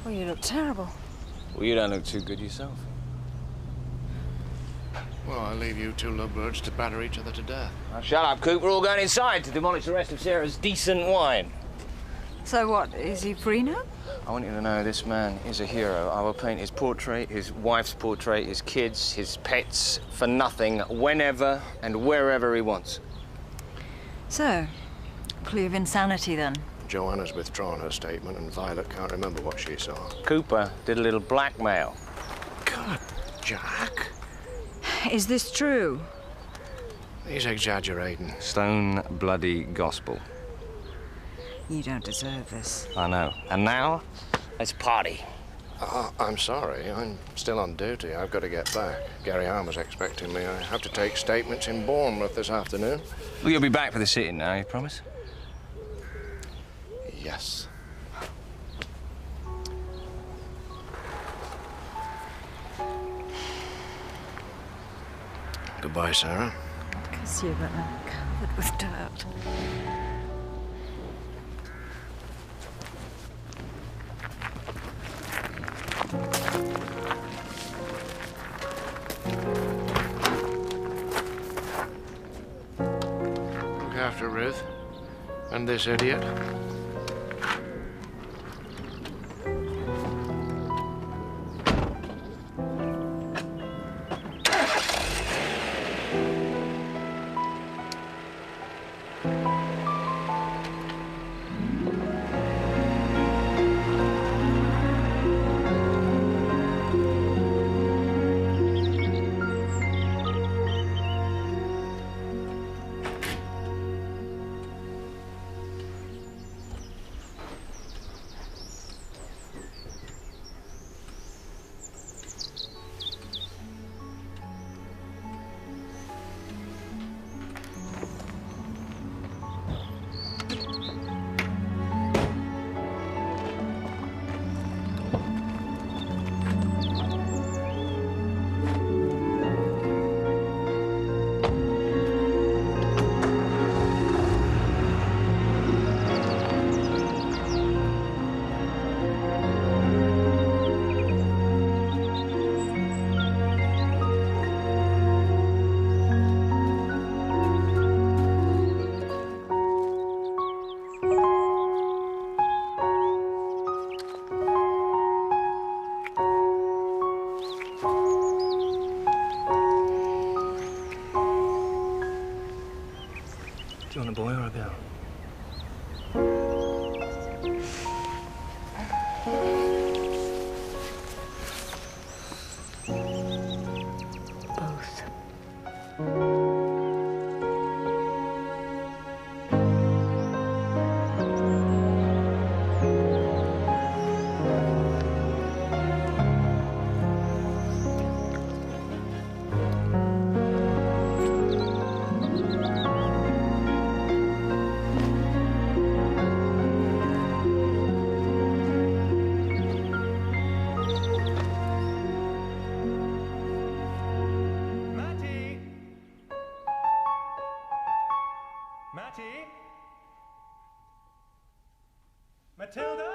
Well, you look terrible. Well, you don't look too good yourself. Well, I'll leave you two lovebirds to batter each other to death. Now, shut up, Coop. We're all going inside to demolish the rest of Sarah's decent wine. So what, is he free now? I want you to know this man is a hero. I will paint his portrait, his wife's portrait, his kids, his pets, for nothing, whenever and wherever he wants. So, plea of insanity then? Joanna's withdrawn her statement and Violet can't remember what she saw. Cooper did a little blackmail. God, Jack. Is this true? He's exaggerating. Stone bloody gospel. You don't deserve this. I know. And now, let's party. I'm sorry. I'm still on duty. I've got to get back. Gary Harmer's expecting me. I have to take statements in Bournemouth this afternoon. Well, you'll be back for the sitting now, you promise? Yes. Goodbye, Sarah. Kiss you, but I'm covered with dirt. Look after Ruth. And this idiot. Do you want a boy or a girl? Matty? Matilda?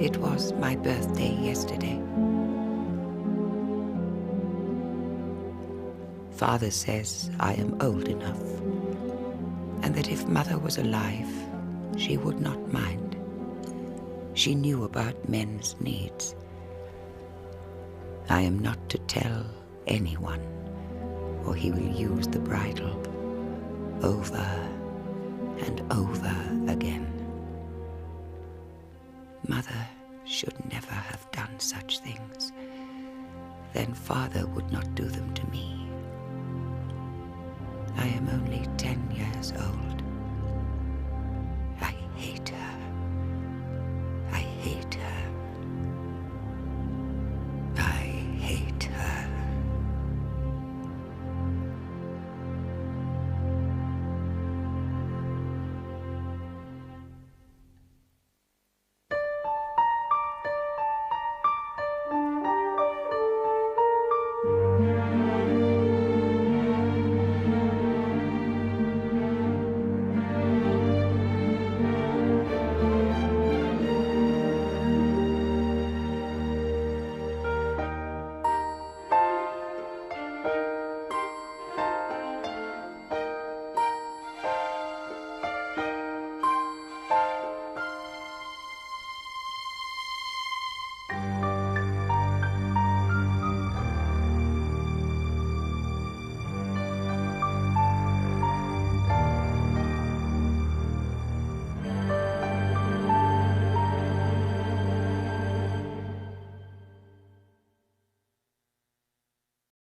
It was my birthday yesterday. Father says I am old enough, and that if Mother was alive, she would not mind. She knew about men's needs. I am not to tell anyone, or he will use the bridle over and over again. Mother should never have done such things. Then Father would not do them to me. I am only 10 years old.